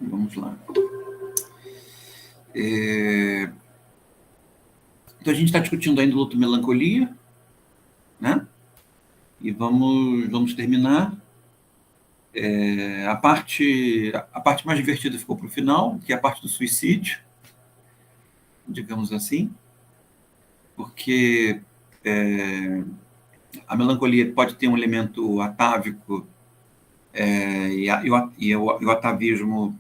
Vamos lá. Então, a gente está discutindo ainda luto e melancolia, né? E vamos terminar. A parte mais divertida ficou para o final, que é a parte do suicídio, digamos assim, porque a melancolia pode ter um elemento atávico, e o atavismo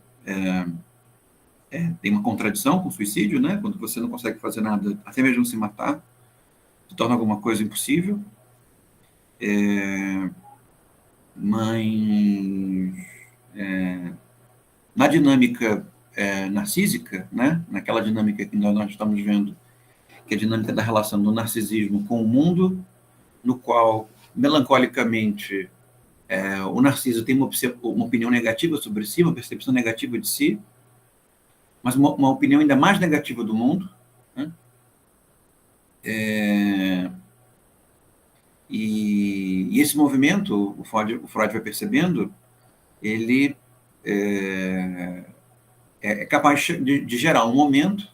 tem uma contradição com o suicídio, né? Quando você não consegue fazer nada, até mesmo se matar, se torna alguma coisa impossível. Mas na dinâmica narcísica, né? Naquela dinâmica que nós estamos vendo, que é a dinâmica da relação do narcisismo com o mundo, no qual, melancolicamente, o narciso tem uma opinião negativa sobre si, uma percepção negativa de si, mas uma opinião ainda mais negativa do mundo, né? E esse movimento, o Freud vai percebendo, ele é capaz de gerar um momento,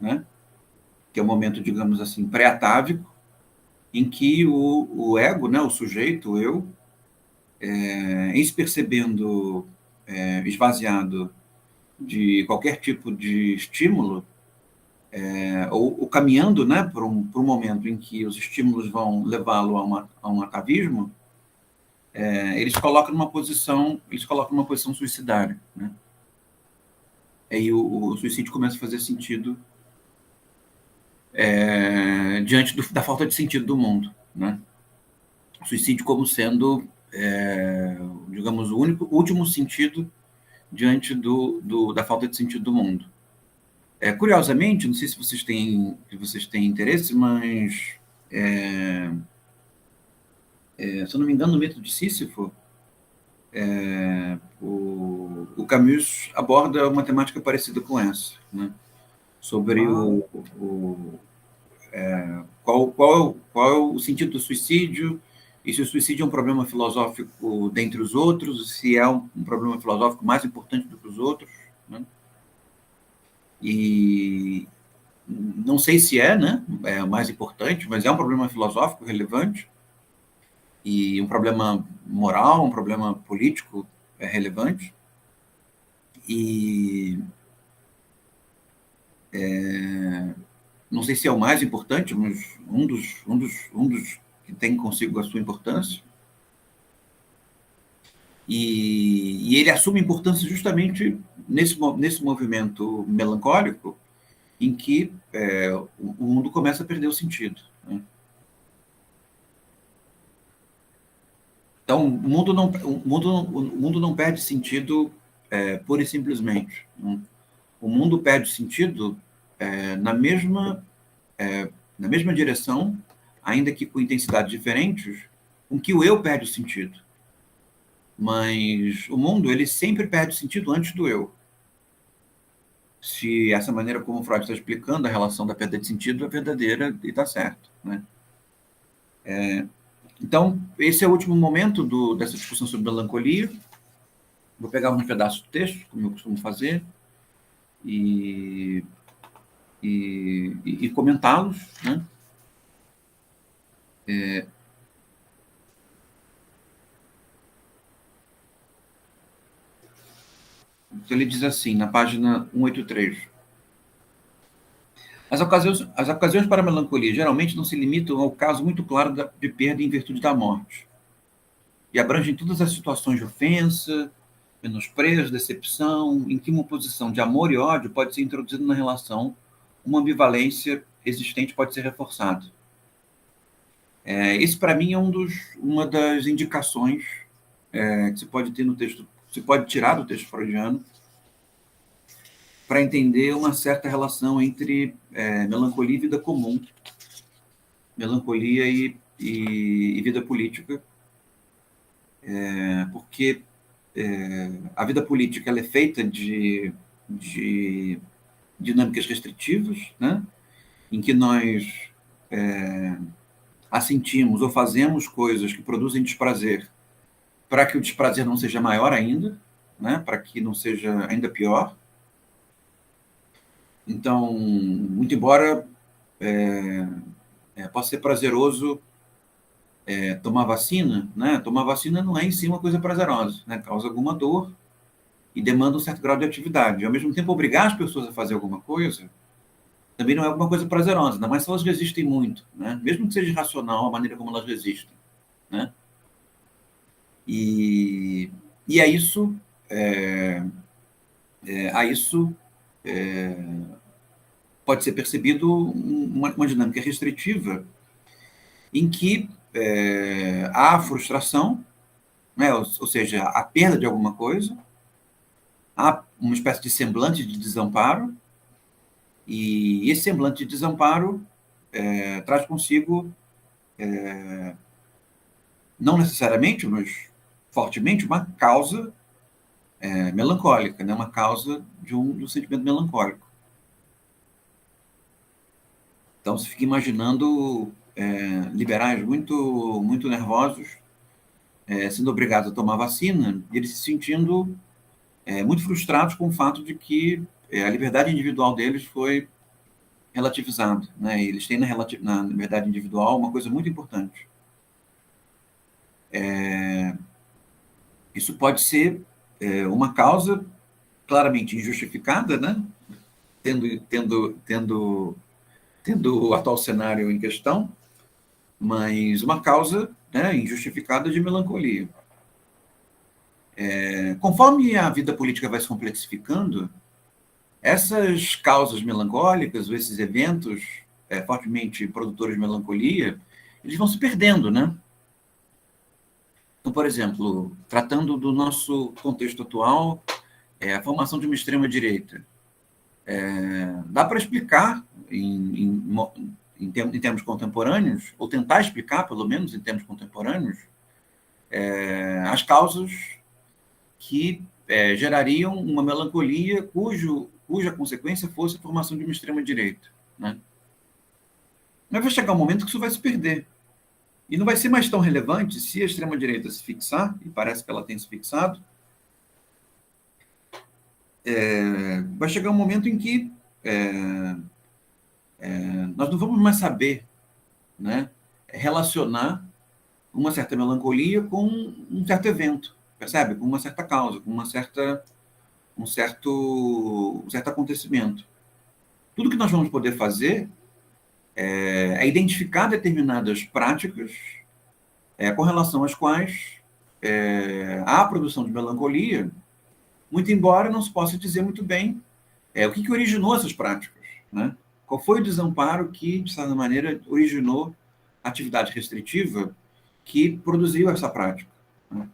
né, que é um momento, digamos assim, pré-atávico, em que o ego, né, o sujeito, o eu, em se percebendo esvaziado de qualquer tipo de estímulo, ou caminhando, né, por um momento em que os estímulos vão levá-lo a um atavismo, eles colocam numa posição suicidária, né? Aí o suicídio começa a fazer sentido diante da falta de sentido do mundo, né? O suicídio como sendo, digamos, o último sentido diante da falta de sentido do mundo. Curiosamente, não sei se vocês têm interesse, mas se eu não me engano, no Mito de Sísifo, o Camus aborda uma temática parecida com essa, né? Sobre qual é o sentido do suicídio, e se o suicídio é um problema filosófico dentre os outros, se é um problema filosófico mais importante do que os outros, né? E não sei se né, é o mais importante, mas é um problema filosófico relevante, e um problema moral, um problema político relevante, e não sei se é o mais importante, mas um dos que tem consigo a sua importância. E ele assume importância justamente nesse movimento melancólico, em que o mundo começa a perder o sentido, né? Então, o mundo não perde sentido pura e simplesmente, né? O mundo perde sentido na mesma direção, ainda que com intensidades diferentes, com que o eu perde o sentido. Mas o mundo, ele sempre perde o sentido antes do eu. Se essa maneira como o Freud está explicando a relação da perda de sentido é verdadeira e está certo, né? Então, esse é o último momento dessa discussão sobre melancolia. Vou pegar uns pedaços do texto, como eu costumo fazer, e comentá-los, né? Então, ele diz assim, na página 183. As ocasiões para a melancolia geralmente não se limitam ao caso muito claro de perda em virtude da morte, e abrangem todas as situações de ofensa, menosprezo, decepção, em que uma posição de amor e ódio pode ser introduzida na relação, uma ambivalência existente pode ser reforçada. Esse, para mim, é uma das indicações que se pode ter no texto, se pode tirar do texto freudiano, para entender uma certa relação entre melancolia e vida comum, melancolia e vida política, porque a vida política ela é feita de dinâmicas restritivas, né, em que nós assentimos ou fazemos coisas que produzem desprazer para que o desprazer não seja maior ainda, né, para que não seja ainda pior. Então, muito embora possa ser prazeroso tomar vacina, né, tomar vacina não é em si uma coisa prazerosa, né, causa alguma dor e demanda um certo grau de atividade. E, ao mesmo tempo, obrigar as pessoas a fazer alguma coisa também não é alguma coisa prazerosa, ainda mais se elas resistem muito, né, mesmo que seja irracional a maneira como elas resistem, né. E, e a isso, a isso pode ser percebido uma dinâmica restritiva em que há frustração, né, ou seja, a perda de alguma coisa, há uma espécie de semblante de desamparo, e esse semblante de desamparo traz consigo, não necessariamente, mas fortemente, uma causa melancólica, né, uma causa de um sentimento melancólico. Então, você fica imaginando liberais muito nervosos sendo obrigados a tomar vacina e eles se sentindo muito frustrados com o fato de que a liberdade individual deles foi relativizada, né? E eles têm na liberdade individual uma coisa muito importante. Isso pode ser uma causa claramente injustificada, né? Tendo o atual cenário em questão, mas uma causa, né, injustificada de melancolia. Conforme a vida política vai se complexificando, essas causas melancólicas, ou esses eventos fortemente produtores de melancolia, eles vão se perdendo, né? Então, por exemplo, tratando do nosso contexto atual, a formação de uma extrema-direita. Dá para explicar, em termos contemporâneos, ou tentar explicar, pelo menos em termos contemporâneos, as causas que gerariam uma melancolia cuja consequência fosse a formação de uma extrema-direita, né? Mas vai chegar um momento que isso vai se perder. E não vai ser mais tão relevante se a extrema-direita se fixar, e parece que ela tem se fixado, vai chegar um momento em que nós não vamos mais saber, né, relacionar uma certa melancolia com um certo evento, percebe? Com uma certa causa, com um certo acontecimento. Tudo que nós vamos poder fazer é identificar determinadas práticas com relação às quais há a produção de melancolia, muito embora não se possa dizer muito bem o que originou essas práticas, né? Qual foi o desamparo que, de certa maneira, originou a atividade restritiva que produziu essa prática, né?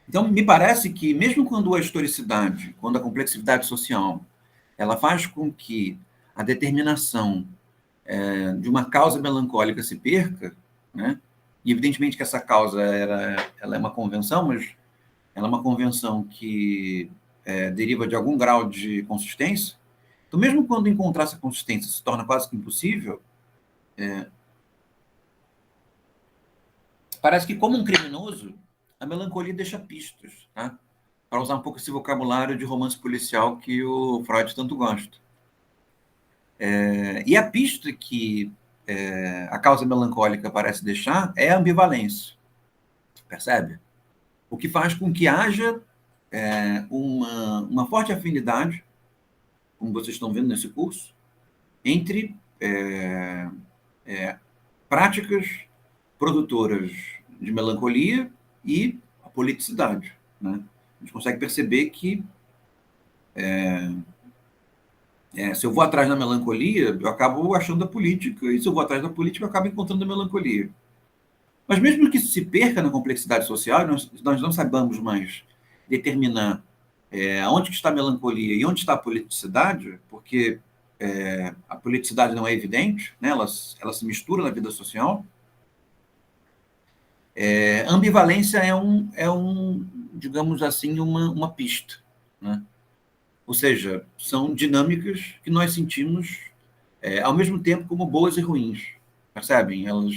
Então, me parece que, mesmo quando a historicidade, quando a complexidade social, ela faz com que a determinação de uma causa melancólica se perca, né? E evidentemente que essa causa ela é uma convenção, mas ela é uma convenção que deriva de algum grau de consistência. Então, mesmo quando encontrar essa consistência se torna quase que impossível, parece que, como um criminoso, a melancolia deixa pistas, tá? Para usar um pouco esse vocabulário de romance policial que o Freud tanto gosta. E a pista que a causa melancólica parece deixar é a ambivalência, percebe? O que faz com que haja uma forte afinidade, como vocês estão vendo nesse curso, entre práticas produtoras de melancolia e a politicidade, né? A gente consegue perceber que se eu vou atrás da melancolia, eu acabo achando a política, e se eu vou atrás da política, eu acabo encontrando a melancolia. Mas mesmo que isso se perca na complexidade social, nós não saibamos mais determinar onde está a melancolia e onde está a politicidade, porque a politicidade não é evidente, né? ela se mistura na vida social. Ambivalência digamos assim, uma pista, né? Ou seja, são dinâmicas que nós sentimos ao mesmo tempo como boas e ruins, percebem? Elas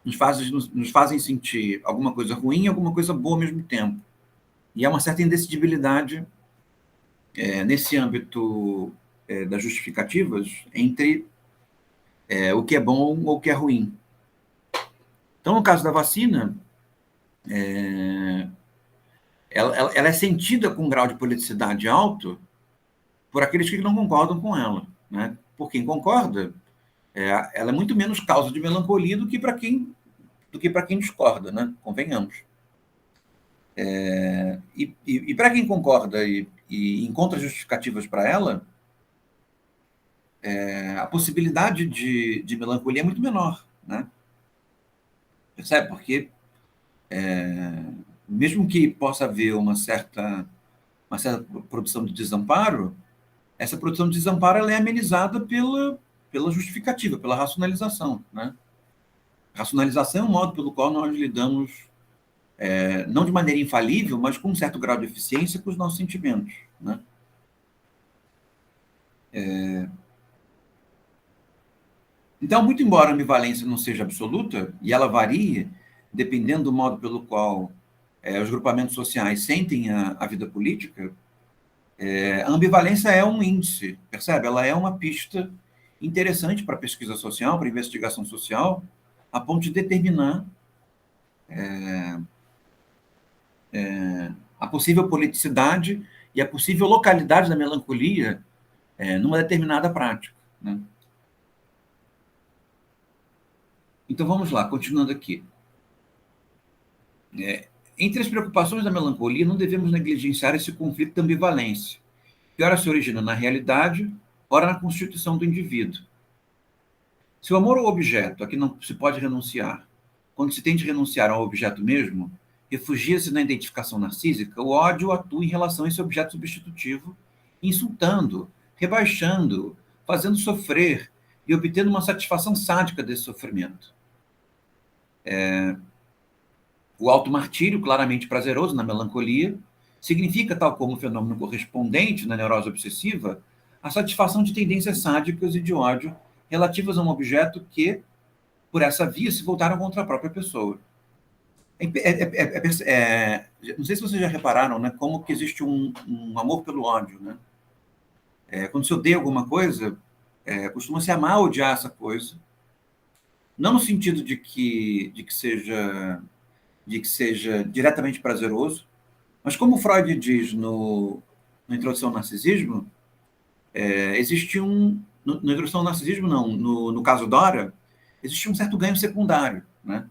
nos fazem sentir alguma coisa ruim e alguma coisa boa ao mesmo tempo. E há uma certa indecidibilidade nesse âmbito das justificativas entre o que é bom ou o que é ruim. Então, no caso da vacina, ela é sentida com um grau de politicidade alto por aqueles que não concordam com ela. Né? Por quem concorda, ela é muito menos causa de melancolia do que para quem discorda, né? Convenhamos. E para quem concorda e encontra justificativas para ela, a possibilidade de melancolia é muito menor, né? Percebe? Porque mesmo que possa haver uma certa produção de desamparo, essa produção de desamparo ela é amenizada pela justificativa, pela racionalização, né? Racionalização é um modo pelo qual nós lidamos, não de maneira infalível, mas com um certo grau de eficiência com os nossos sentimentos, né? Então, muito embora a ambivalência não seja absoluta, e ela varie dependendo do modo pelo qual os grupamentos sociais sentem a vida política, a ambivalência é um índice, percebe? Ela é uma pista interessante para a pesquisa social, para a investigação social, a ponto de determinar a possível politicidade e a possível localidade da melancolia numa determinada prática, né? Então, vamos lá, continuando aqui. Entre as preocupações da melancolia, não devemos negligenciar esse conflito de ambivalência, que ora se origina na realidade, ora na constituição do indivíduo. Se o amor ao objeto, a que não se pode renunciar, quando se tente renunciar ao objeto mesmo, refugia-se na identificação narcísica, o ódio atua em relação a esse objeto substitutivo, insultando, rebaixando, fazendo sofrer e obtendo uma satisfação sádica desse sofrimento. O automartírio, claramente prazeroso na melancolia, significa, tal como o fenômeno correspondente na neurose obsessiva, a satisfação de tendências sádicas e de ódio relativas a um objeto que, por essa via, se voltaram contra a própria pessoa. Não sei se vocês já repararam, né, como que existe um amor pelo ódio. Né? Quando se odeia alguma coisa, costuma se amar ou odiar essa coisa, não no sentido de que seja diretamente prazeroso, mas como Freud diz na Introdução ao Narcisismo, existe na Introdução ao Narcisismo, não, no caso Dora, existe um certo ganho secundário, né?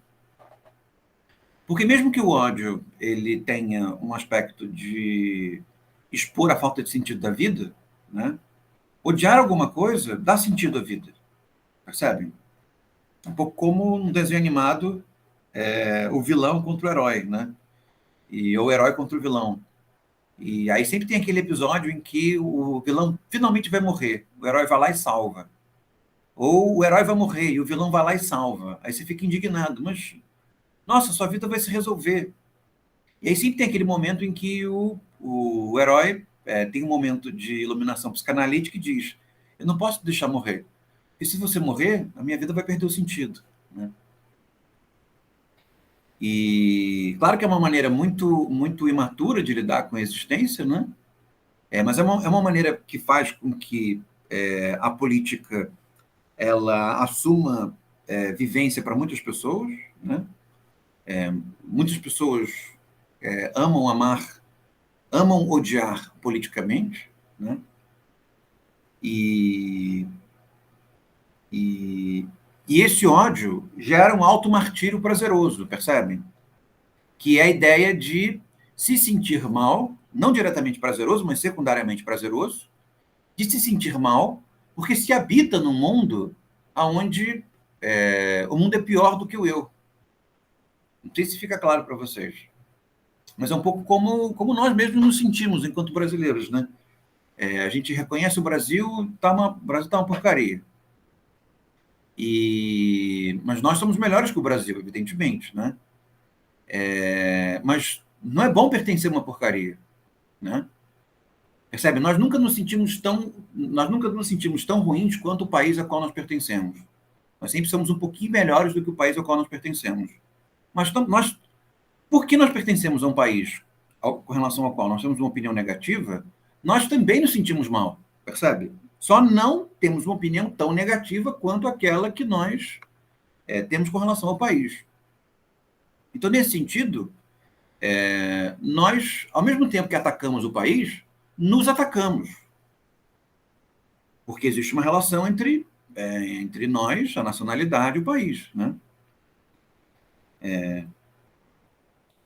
Porque mesmo que o ódio ele tenha um aspecto de expor a falta de sentido da vida, né? Odiar alguma coisa dá sentido à vida, percebem? Um pouco como um desenho animado, o vilão contra o herói, né? Ou o herói contra o vilão. E aí sempre tem aquele episódio em que o vilão finalmente vai morrer, o herói vai lá e salva. Ou o herói vai morrer e o vilão vai lá e salva. Aí você fica indignado, mas, nossa, sua vida vai se resolver. E aí sempre tem aquele momento em que o herói tem um momento de iluminação psicanalítica e diz, eu não posso deixar morrer. E se você morrer, a minha vida vai perder o sentido. Né? E claro que é uma maneira muito, muito imatura de lidar com a existência, né? Mas é uma maneira que faz com que a política ela assuma vivência para muitas pessoas, né? Muitas pessoas amam amar, amam odiar politicamente, né? E esse ódio gera um auto-martírio prazeroso, percebem? Que é a ideia de se sentir mal, não diretamente prazeroso, mas secundariamente prazeroso, de se sentir mal, porque se habita num mundo onde o mundo é pior do que o eu. Não sei se fica claro para vocês. Mas é um pouco como nós mesmos nos sentimos enquanto brasileiros, né? A gente reconhece o Brasil, o Brasil está uma porcaria. Mas nós somos melhores que o Brasil, evidentemente, né? Mas não é bom pertencer a uma porcaria, né? Percebe? Nós nunca nos sentimos tão ruins quanto o país ao qual nós pertencemos. Nós sempre somos um pouquinho melhores do que o país ao qual nós pertencemos. Mas por que nós pertencemos a um país? com relação ao qual nós temos uma opinião negativa, nós também nos sentimos mal, percebe? Só não temos uma opinião tão negativa quanto aquela que nós temos com relação ao país. Então, nesse sentido, nós, ao mesmo tempo que atacamos o país, nos atacamos. Porque existe uma relação entre nós, a nacionalidade e o país. Né?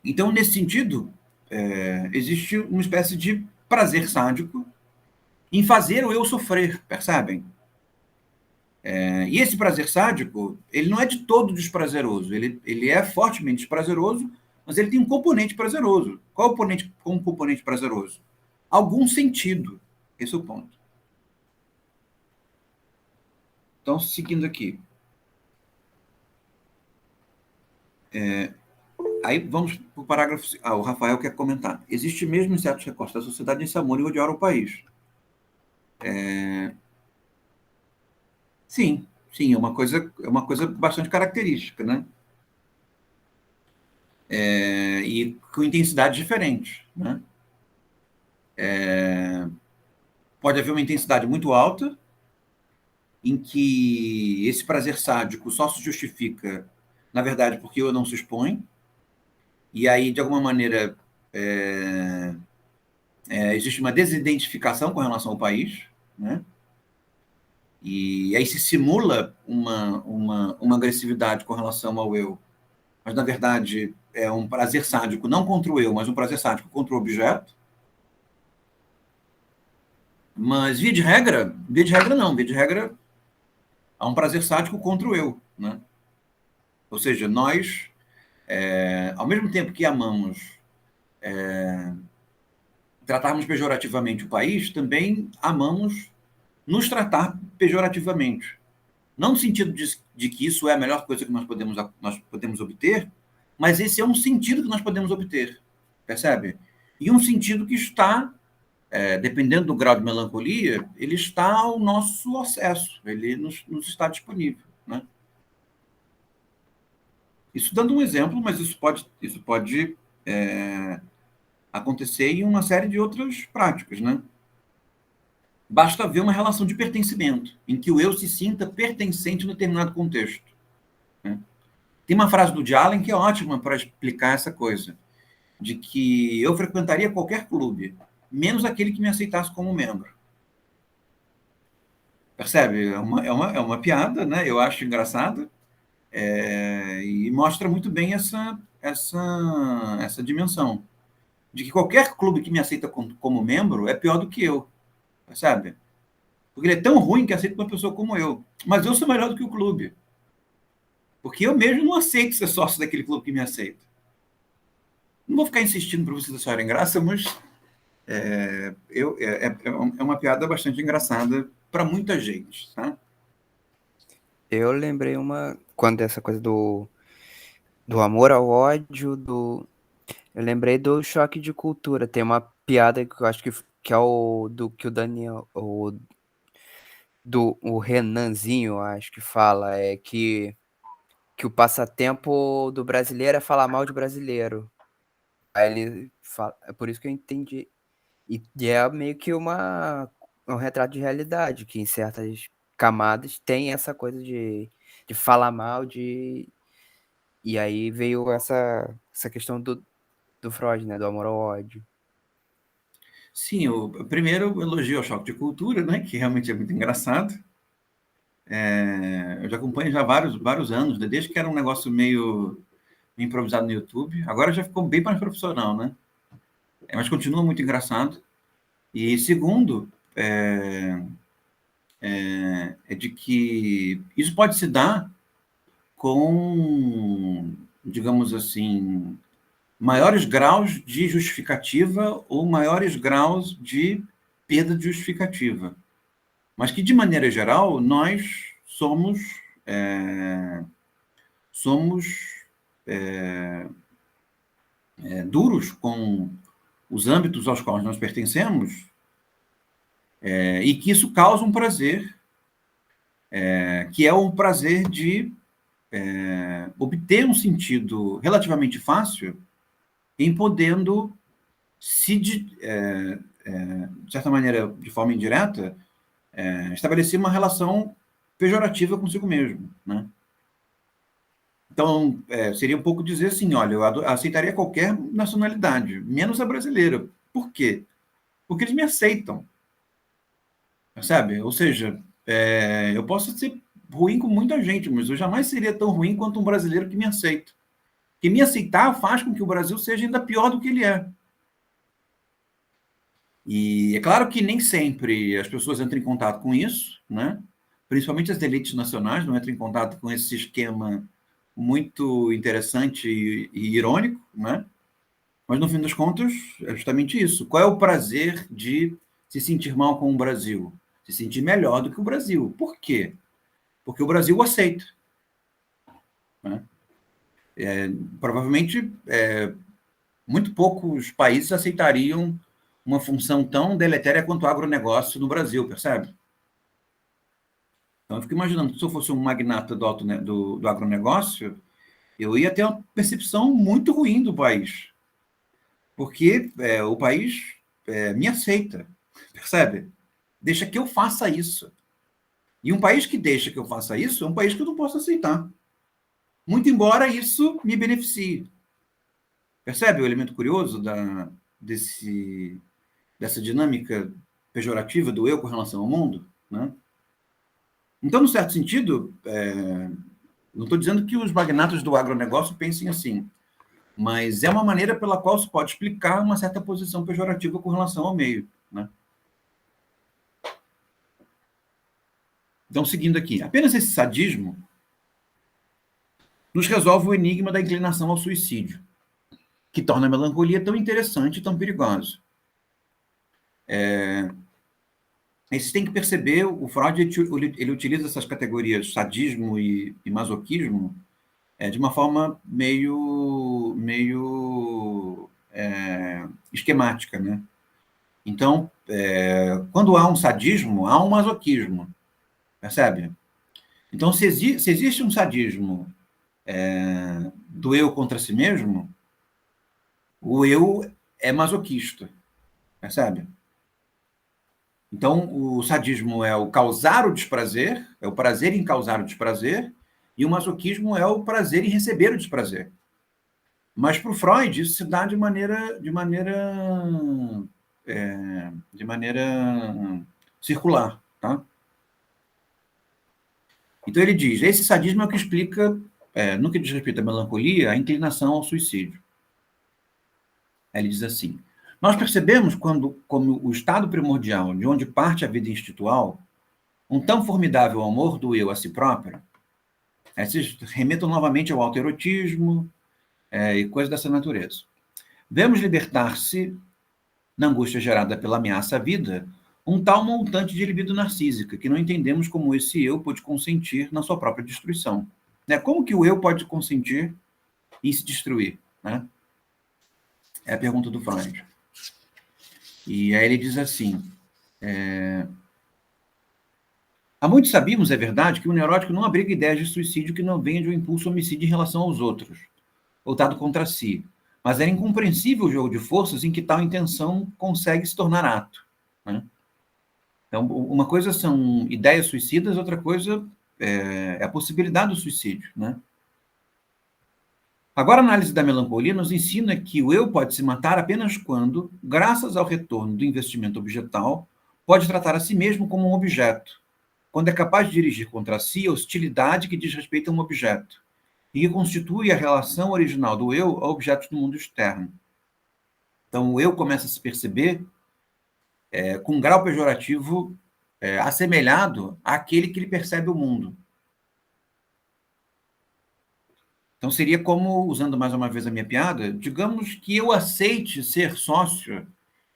Então, nesse sentido, existe uma espécie de prazer sádico em fazer o eu sofrer, percebem? E esse prazer sádico, ele não é de todo desprazeroso, ele é fortemente desprazeroso, mas ele tem um componente prazeroso. Qual é o componente prazeroso? Algum sentido. Esse é o ponto. Então, seguindo aqui. Aí vamos para o parágrafo. O Rafael quer comentar. Existe mesmo em certos recortes da sociedade esse amor e odiar o país. Sim, sim, é uma coisa bastante característica, né? E com intensidades diferentes, né? Pode haver uma intensidade muito alta, em que esse prazer sádico só se justifica, na verdade, porque eu não se expõe, e aí, de alguma maneira, existe uma desidentificação com relação ao país, né? E aí se simula uma agressividade com relação ao eu, mas, na verdade, é um prazer sádico não contra o eu, mas um prazer sádico contra o objeto. Mas, via de regra não, via de regra, há um prazer sádico contra o eu, né? Ou seja, nós, ao mesmo tempo que amamos tratarmos pejorativamente o país, também amamos nos tratar pejorativamente. Não no sentido de que isso é a melhor coisa que nós podemos obter, mas esse é um sentido que nós podemos obter, percebe? E um sentido que está, dependendo do grau de melancolia, ele está ao nosso acesso, ele nos está disponível. Né? Isso dando um exemplo, mas isso pode acontecer em uma série de outras práticas. Né? Basta ver uma relação de pertencimento, em que o eu se sinta pertencente em determinado contexto. Né? Tem uma frase do Woody Allen que é ótima para explicar essa coisa, de que eu frequentaria qualquer clube, menos aquele que me aceitasse como membro. Percebe? É uma piada, né? Eu acho engraçado, e mostra muito bem essa dimensão, de que qualquer clube que me aceita como membro é pior do que eu, percebe? Porque ele é tão ruim que aceita uma pessoa como eu, mas eu sou melhor do que o clube, porque eu mesmo não aceito ser sócio daquele clube que me aceita. Não vou ficar insistindo para vocês acharem graça, mas é uma piada bastante engraçada para muita gente, tá? Eu lembrei quando essa coisa do amor ao ódio, eu lembrei do Choque de Cultura. Tem uma piada que eu acho que é que o Daniel, o Renanzinho, acho que fala, que o passatempo do brasileiro é falar mal de brasileiro. Aí ele fala, é por isso que eu entendi. E é meio que um retrato de realidade, que em certas camadas tem essa coisa de falar mal, e aí veio essa questão do Freud, né, do amor ao ódio. Sim, o primeiro elogio ao Choque de Cultura, né, que realmente é muito engraçado. Eu já acompanho já vários anos, né, desde que era um negócio meio improvisado no YouTube. Agora já ficou bem mais profissional, né? Mas continua muito engraçado. E segundo, é de que isso pode se dar com, digamos assim, maiores graus de justificativa ou maiores graus de perda de justificativa. Mas que, de maneira geral, nós somos duros com os âmbitos aos quais nós pertencemos, e que isso causa um prazer, que é o prazer de obter um sentido relativamente fácil em podendo se, de certa maneira, de forma indireta, estabelecia uma relação pejorativa consigo mesmo, né? Então, seria um pouco dizer assim, olha, eu aceitaria qualquer nacionalidade, menos a brasileira. Por quê? Porque eles me aceitam, sabe? Ou seja, eu posso ser ruim com muita gente, mas eu jamais seria tão ruim quanto um brasileiro que me aceita. Que me aceitar faz com que o Brasil seja ainda pior do que ele é. E é claro que nem sempre as pessoas entram em contato com isso, né? Principalmente as elites nacionais não entram em contato com esse esquema muito interessante e irônico, né? Mas no fim das contas é justamente isso. Qual é o prazer de se sentir mal com o Brasil? Se sentir melhor do que o Brasil. Por quê? Porque o Brasil o aceita, né? Provavelmente muito poucos países aceitariam uma função tão deletéria quanto o agronegócio no Brasil, percebe? Então, eu fico imaginando, se eu fosse um magnata do agronegócio, eu ia ter uma percepção muito ruim do país, porque o país me aceita, percebe? Deixa que eu faça isso. E um país que deixa que eu faça isso é um país que eu não posso aceitar. Muito embora isso me beneficie. Percebe o elemento curioso dessa dinâmica pejorativa do eu com relação ao mundo, né? Então, no certo sentido, não estou dizendo que os magnatas do agronegócio pensem assim, mas é uma maneira pela qual se pode explicar uma certa posição pejorativa com relação ao meio, né? Então, seguindo aqui, apenas esse sadismo nos resolve o enigma da inclinação ao suicídio, que torna a melancolia tão interessante e tão perigosa. Aí você tem que perceber, o Freud ele utiliza essas categorias sadismo e masoquismo de uma forma meio esquemática, né? Então, quando há um sadismo, há um masoquismo, percebe? Então, se existe um sadismo do eu contra si mesmo, o eu é masoquista, percebe? Então, o sadismo é o causar o desprazer, é o prazer em causar o desprazer, e o masoquismo é o prazer em receber o desprazer. Mas para o Freud isso se dá de maneira circular, tá? Então ele diz, esse sadismo é o que explica, no que diz respeito à melancolia, a inclinação ao suicídio. Aí ele diz assim, nós percebemos como o estado primordial de onde parte a vida institucional, um tão formidável amor do eu a si próprio, esses remetam novamente ao autoerotismo e coisas dessa natureza. Vemos libertar-se, na angústia gerada pela ameaça à vida, um tal montante de libido narcísica, que não entendemos como esse eu pode consentir na sua própria destruição. Né? Como que o eu pode consentir em se destruir? Né? É a pergunta do Freud. E aí ele diz assim, há muito sabemos, é verdade, que o neurótico não abriga ideias de suicídio que não venham de um impulso homicida em relação aos outros, voltado contra si. Mas era incompreensível o jogo de forças em que tal intenção consegue se tornar ato. Né? Então, uma coisa são ideias suicidas, outra coisa é a possibilidade do suicídio. Né? Agora, a análise da melancolia nos ensina que o eu pode se matar apenas quando, graças ao retorno do investimento objetal, pode tratar a si mesmo como um objeto, quando é capaz de dirigir contra si a hostilidade que diz respeito a um objeto, e que constitui a relação original do eu a objetos do mundo externo. Então, o eu começa a se perceber com um grau pejorativo assemelhado àquele que ele percebe o mundo. Então, seria como, usando mais uma vez a minha piada, digamos que eu aceite ser sócio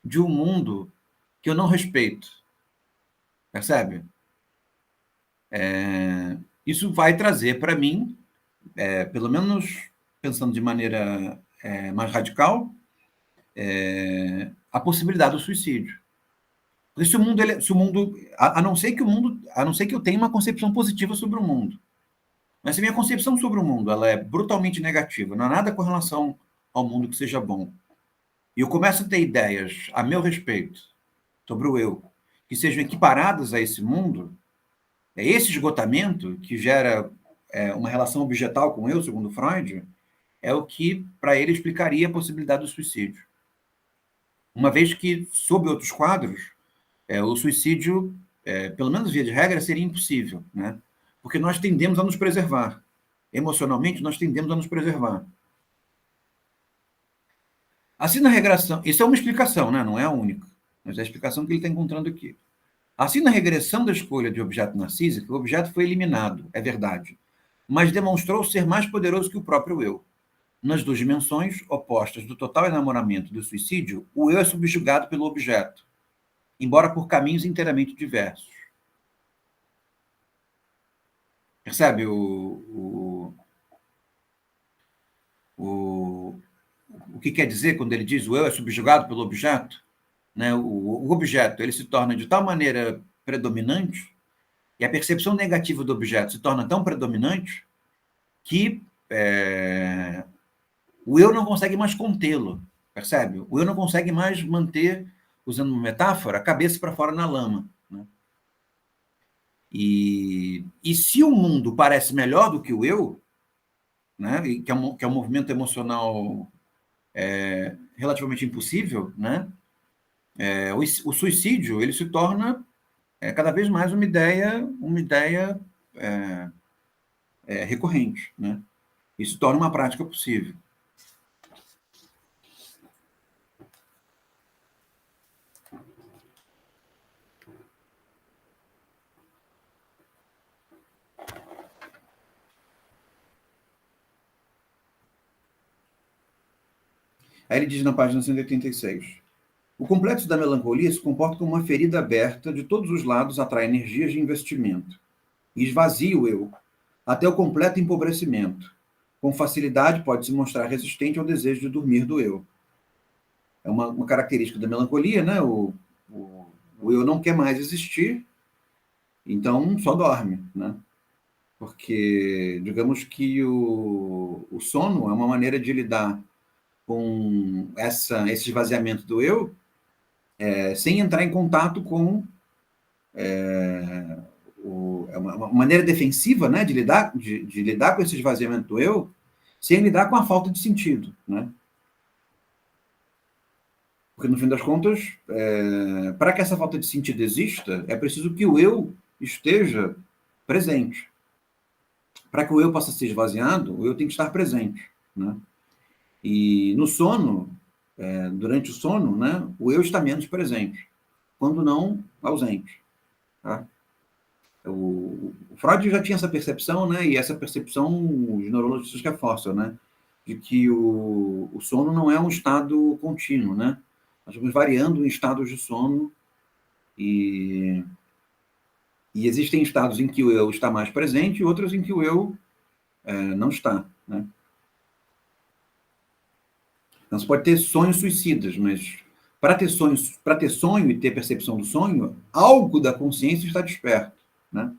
de um mundo que eu não respeito. Percebe? Isso vai trazer para mim, pelo menos pensando de maneira mais radical, a possibilidade do suicídio. Porque se o mundo, a não ser que eu tenha uma concepção positiva sobre o mundo, mas se a minha concepção sobre o mundo ela é brutalmente negativa, não há nada com relação ao mundo que seja bom, e eu começo a ter ideias a meu respeito sobre o eu, que sejam equiparadas a esse mundo, é esse esgotamento que gera uma relação objetal com o eu, segundo Freud, é o que, para ele, explicaria a possibilidade do suicídio. Uma vez que, sob outros quadros, o suicídio, pelo menos via de regra, seria impossível, né? Porque nós tendemos a nos preservar. Emocionalmente, nós tendemos a nos preservar. Assim, na regressão, isso é uma explicação, né? Não é a única, mas é a explicação que ele está encontrando aqui. Assim, na regressão da escolha de objeto narcísico, o objeto foi eliminado, é verdade, mas demonstrou ser mais poderoso que o próprio eu. Nas duas dimensões opostas do total enamoramento e do suicídio, o eu é subjugado pelo objeto, embora por caminhos inteiramente diversos. Percebe o que quer dizer quando ele diz o eu é subjugado pelo objeto? Né? O objeto ele se torna de tal maneira predominante e a percepção negativa do objeto se torna tão predominante que o eu não consegue mais contê-lo, percebe? O eu não consegue mais manter, usando uma metáfora, a cabeça para fora na lama. Né? E se o mundo parece melhor do que o eu, né? Que é um movimento emocional relativamente impossível, né? O suicídio ele se torna cada vez mais uma ideia recorrente, né? Isso torna uma prática possível. Aí ele diz na página 186, o complexo da melancolia se comporta como uma ferida aberta, de todos os lados atrai energias de investimento e esvazia o eu, até o completo empobrecimento. Com facilidade pode se mostrar resistente ao desejo de dormir do eu. É uma característica da melancolia, né? O eu não quer mais existir, então só dorme, né? Porque, digamos que o sono é uma maneira de lidar com esse esvaziamento do eu, sem entrar em contato com uma maneira defensiva, né, de lidar com esse esvaziamento do eu, sem lidar com a falta de sentido, né? Porque, no fim das contas, para que essa falta de sentido exista, é preciso que o eu esteja presente. Para que o eu possa ser esvaziado, o eu tem que estar presente, né? E no sono, durante o sono, né, o eu está menos presente, quando não ausente. Tá? O Freud já tinha essa percepção, né, e essa percepção os neurologistas reforçam, né, de que o sono não é um estado contínuo, né? Nós vamos variando em estados de sono e existem estados em que o eu está mais presente e outros em que o eu não está, né? Então, você pode ter sonhos suicidas, mas para ter sonho e ter percepção do sonho, algo da consciência está desperto, né?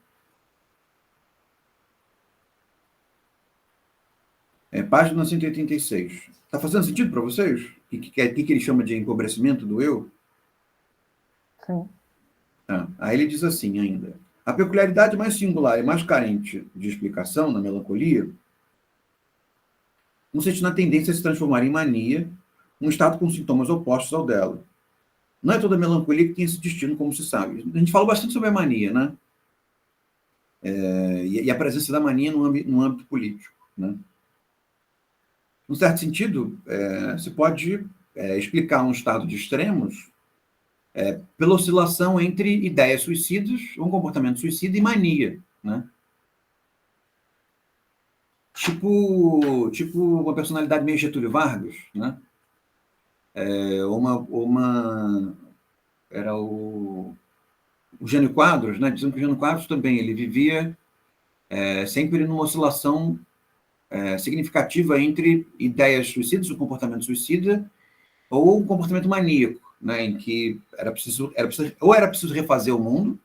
Página 186. Está fazendo sentido para vocês? O que ele chama de empobrecimento do eu? Sim. Tá. Aí ele diz assim ainda. A peculiaridade mais singular e mais carente de explicação na melancolia consiste na tendência a se transformar em mania, um estado com sintomas opostos ao dela. Não é toda melancolia que tem esse destino, como se sabe. A gente falou bastante sobre a mania, né? E a presença da mania no âmbito político, né? Num certo sentido, se pode explicar um estado de extremos pela oscilação entre ideias suicidas, um comportamento suicida e mania, né? Tipo uma personalidade meio Getúlio Vargas, né? Era o Jânio Quadros, né? Dizendo que o Jânio Quadros também ele vivia sempre numa oscilação significativa entre ideias suicidas, o comportamento suicida, ou um comportamento maníaco, né? Em que era preciso refazer o mundo,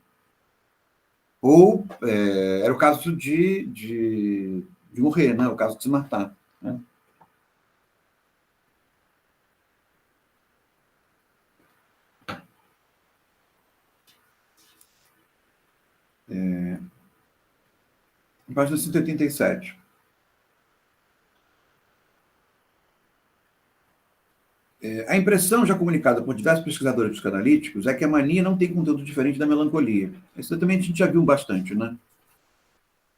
ou era o caso de morrer, né? O caso de se matar, né? Página 187. A impressão já comunicada por diversos pesquisadores psicanalíticos é que a mania não tem conteúdo diferente da melancolia. Isso também a gente já viu bastante, né?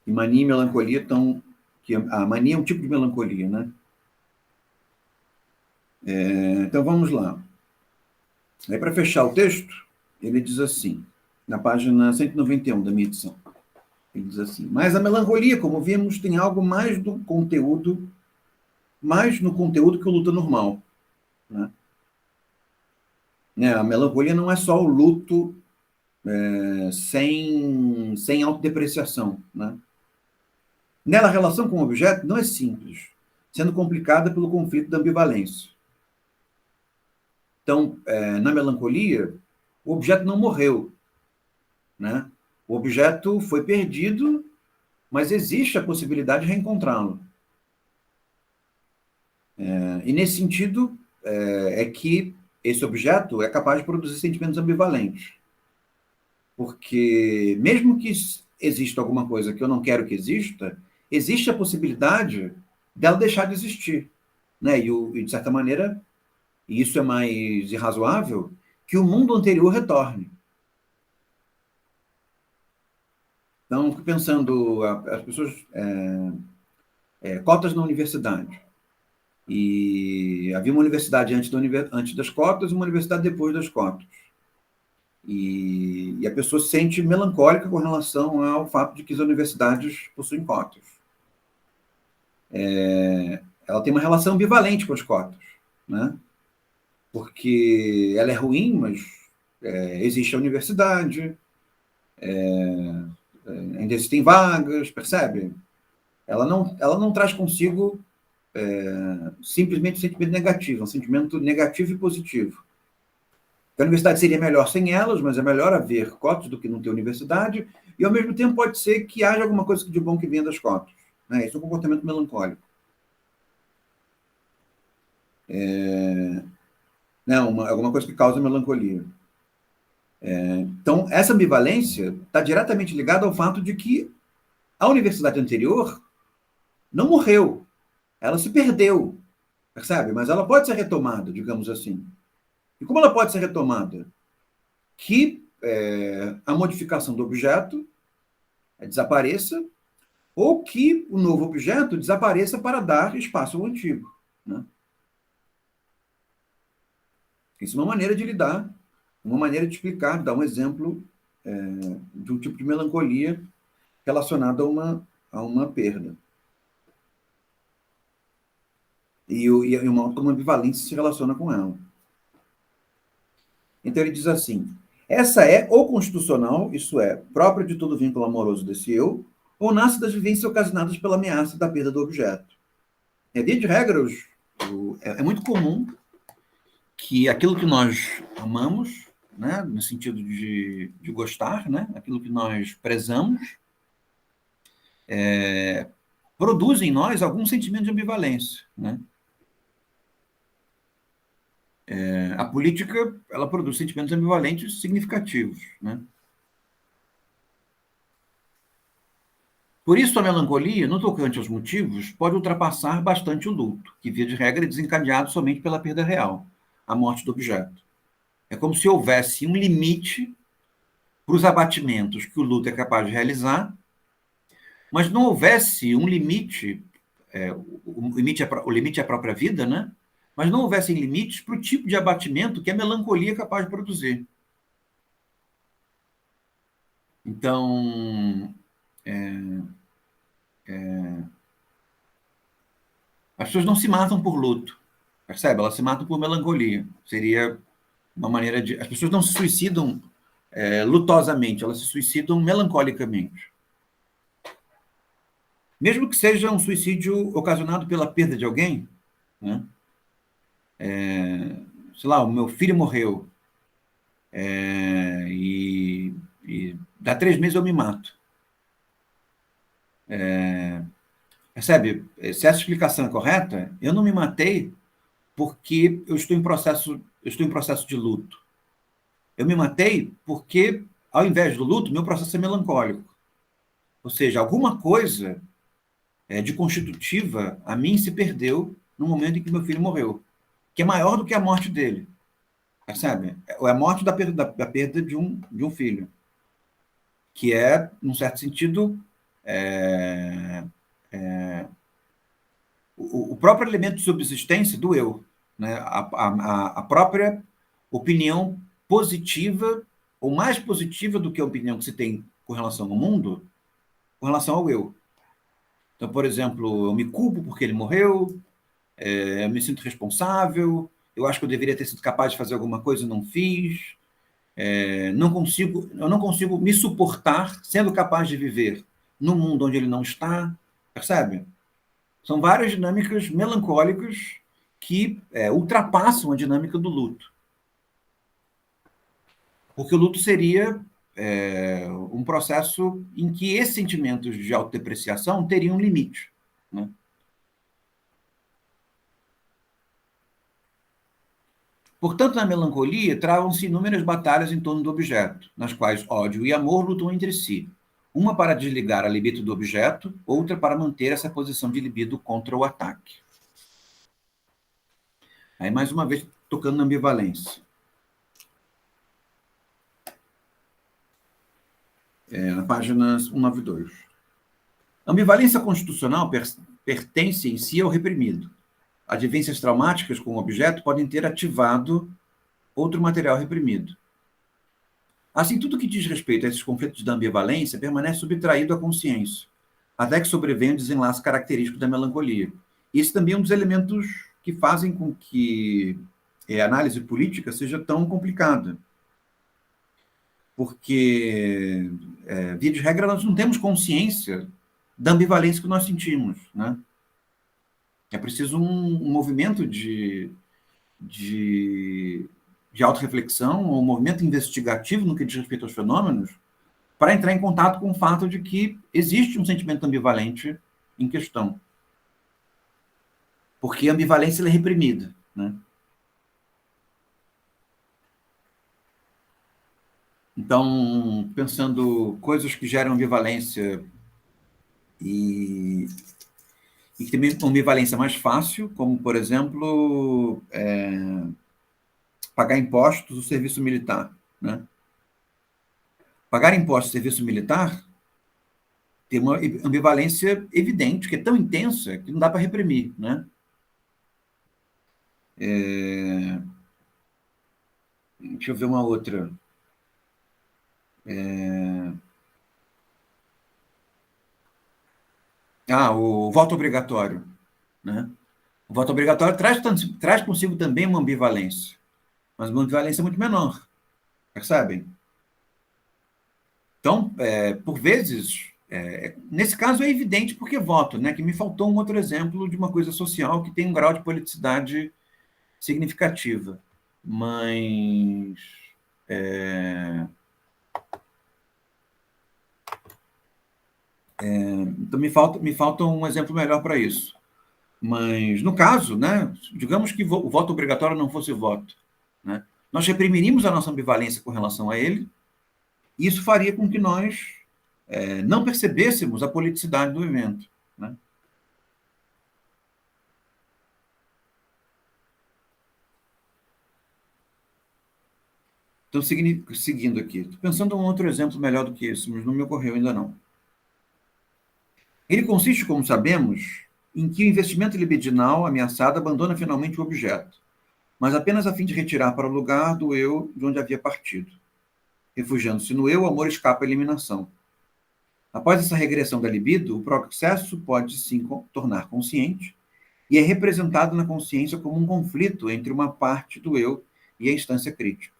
E mania e melancolia estão... A mania é um tipo de melancolia, né? Então, vamos lá. Aí, para fechar o texto, ele diz assim, na página 191 da minha edição. Ele diz assim: mas a melancolia, como vimos, tem algo mais no conteúdo que o luto normal. Né? A melancolia não é só o luto sem autodepreciação. Né? Nela, a relação com o objeto não é simples, sendo complicada pelo conflito da ambivalência. Então, na melancolia, o objeto não morreu. Né? O objeto foi perdido, mas existe a possibilidade de reencontrá-lo. E, nesse sentido, é que esse objeto é capaz de produzir sentimentos ambivalentes. Porque, mesmo que exista alguma coisa que eu não quero que exista, existe a possibilidade dela deixar de existir. Né? E, de certa maneira, e isso é mais irrazoável, que o mundo anterior retorne. Então, fico pensando, as pessoas... cotas na universidade. E havia uma universidade antes das cotas e uma universidade depois das cotas. E a pessoa se sente melancólica com relação ao fato de que as universidades possuem cotas. Ela tem uma relação ambivalente com as cotas, né? Porque ela é ruim, mas existe a universidade, ainda existem vagas, percebe? Ela não traz consigo simplesmente um sentimento negativo, um sentimento negativo e positivo. A universidade seria melhor sem elas, mas é melhor haver cotas do que não ter universidade, e ao mesmo tempo pode ser que haja alguma coisa de bom que venha das cotas. Né? Isso é um comportamento melancólico. Alguma coisa que causa melancolia. Então, essa ambivalência está diretamente ligada ao fato de que a universidade anterior não morreu, ela se perdeu, percebe? Mas ela pode ser retomada, digamos assim. E como ela pode ser retomada? Que a modificação do objeto desapareça, ou que o novo objeto desapareça para dar espaço ao antigo. Né? Isso é uma maneira de lidar, uma maneira de explicar, dar um exemplo de um tipo de melancolia relacionada a uma perda. E uma ambivalência se relaciona com ela. Então ele diz assim: essa é ou constitucional, isso é, própria de todo vínculo amoroso desse eu, ou nasce das vivências ocasionadas pela ameaça da perda do objeto. Via de regra, é muito comum que aquilo que nós amamos, né, no sentido de gostar, né, aquilo que nós prezamos, produz em nós algum sentimento de ambivalência. Né? A política, ela produz sentimentos ambivalentes significativos. Né? Por isso, a melancolia, no tocante aos motivos, pode ultrapassar bastante o luto, que, via de regra, é desencadeado somente pela perda real, a morte do objeto. É como se houvesse um limite para os abatimentos que o luto é capaz de realizar, mas não houvesse um limite, o limite é a própria vida, né? Mas não houvessem limites para o tipo de abatimento que a melancolia é capaz de produzir. Então, as pessoas não se matam por luto, percebe? Elas se matam por melancolia. Seria uma maneira de... As pessoas não se suicidam lutosamente, elas se suicidam melancolicamente. Mesmo que seja um suicídio ocasionado pela perda de alguém, né? Sei lá, o meu filho morreu, e dá 3 meses eu me mato. Percebe? Se essa explicação é correta, eu não me matei porque eu estou em processo de luto. Eu me matei porque, ao invés do luto, meu processo é melancólico. Ou seja, alguma coisa de constitutiva a mim se perdeu no momento em que meu filho morreu, que é maior do que a morte dele, percebe? É a morte da perda de um filho, que é, num certo sentido, é, o próprio elemento de subsistência do eu, né? A própria opinião positiva, ou mais positiva do que a opinião que se tem com relação ao mundo, com relação ao eu. Então, por exemplo, eu me culpo porque ele morreu, eu me sinto responsável, eu acho que eu deveria ter sido capaz de fazer alguma coisa e não fiz, eu não consigo me suportar sendo capaz de viver no mundo onde ele não está, percebe? São várias dinâmicas melancólicas que ultrapassam a dinâmica do luto. Porque o luto seria um processo em que esses sentimentos de autodepreciação teriam um limite, né? Portanto, na melancolia, travam-se inúmeras batalhas em torno do objeto, nas quais ódio e amor lutam entre si. Uma para desligar a libido do objeto, outra para manter essa posição de libido contra o ataque. Aí, mais uma vez, tocando na ambivalência. Na página 192. A ambivalência constitucional pertence em si ao reprimido. Advivências traumáticas com o objeto podem ter ativado outro material reprimido. Assim, tudo que diz respeito a esses conflitos da ambivalência permanece subtraído à consciência, até que sobrevenha o desenlace característico da melancolia. Esse também é um dos elementos que fazem com que a análise política seja tão complicada. Porque, via de regra, nós não temos consciência da ambivalência que nós sentimos, né? É preciso um movimento de autorreflexão, um movimento investigativo no que diz respeito aos fenômenos, para entrar em contato com o fato de que existe um sentimento ambivalente em questão. Porque a ambivalência é reprimida, né? Então, pensando coisas que geram ambivalência e que tem uma ambivalência mais fácil, como, por exemplo, pagar impostos do serviço militar, né? Pagar impostos do serviço militar tem uma ambivalência evidente, que é tão intensa que não dá para reprimir, né? Deixa eu ver uma outra. O voto obrigatório, né? O voto obrigatório traz consigo também uma ambivalência, mas uma ambivalência muito menor, percebem? Então, por vezes, nesse caso é evidente porque voto, né? Que me faltou um outro exemplo de uma coisa social que tem um grau de politicidade significativa, mas então me falta um exemplo melhor para isso. Mas, no caso, né, digamos que o voto obrigatório não fosse voto, né, nós reprimiríamos a nossa ambivalência com relação a ele, e isso faria com que nós não percebêssemos a politicidade do evento, né? Então, seguindo aqui, estou pensando em um outro exemplo melhor do que esse, mas não me ocorreu ainda não. Ele consiste, como sabemos, em que o investimento libidinal ameaçado abandona finalmente o objeto, mas apenas a fim de retirar para o lugar do eu de onde havia partido. Refugiando-se no eu, o amor escapa à eliminação. Após essa regressão da libido, o processo pode se tornar consciente e é representado na consciência como um conflito entre uma parte do eu e a instância crítica.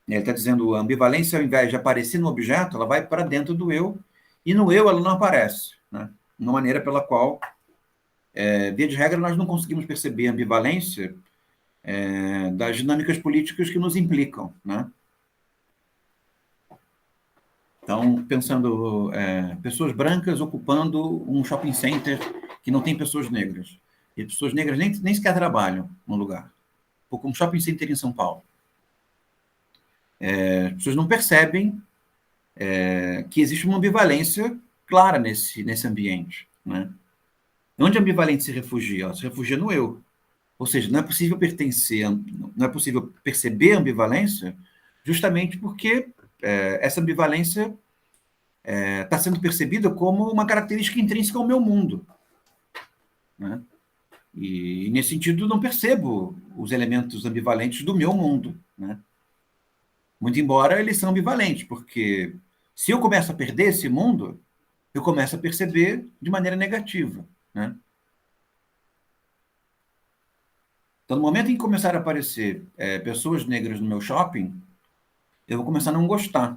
Ele está dizendo a ambivalência, ao invés de aparecer no objeto, ela vai para dentro do eu, e no eu ela não aparece, né? Uma maneira pela qual, via de regra, nós não conseguimos perceber a ambivalência das dinâmicas políticas que nos implicam, né? Então, pensando pessoas brancas ocupando um shopping center que não tem pessoas negras. E pessoas negras nem sequer trabalham no lugar. Como um shopping center em São Paulo. As pessoas não percebem que existe uma ambivalência clara nesse ambiente, né? Onde a ambivalência se refugia? Ela se refugia no eu. Ou seja, não é possível pertencer, não é possível perceber a ambivalência justamente porque essa ambivalência está sendo percebida como uma característica intrínseca ao meu mundo, né? E, nesse sentido, não percebo os elementos ambivalentes do meu mundo, né? Muito embora eles são ambivalentes, porque se eu começo a perder esse mundo, eu começo a perceber de maneira negativa, né? Então, no momento em que começar a aparecer pessoas negras no meu shopping, eu vou começar a não gostar.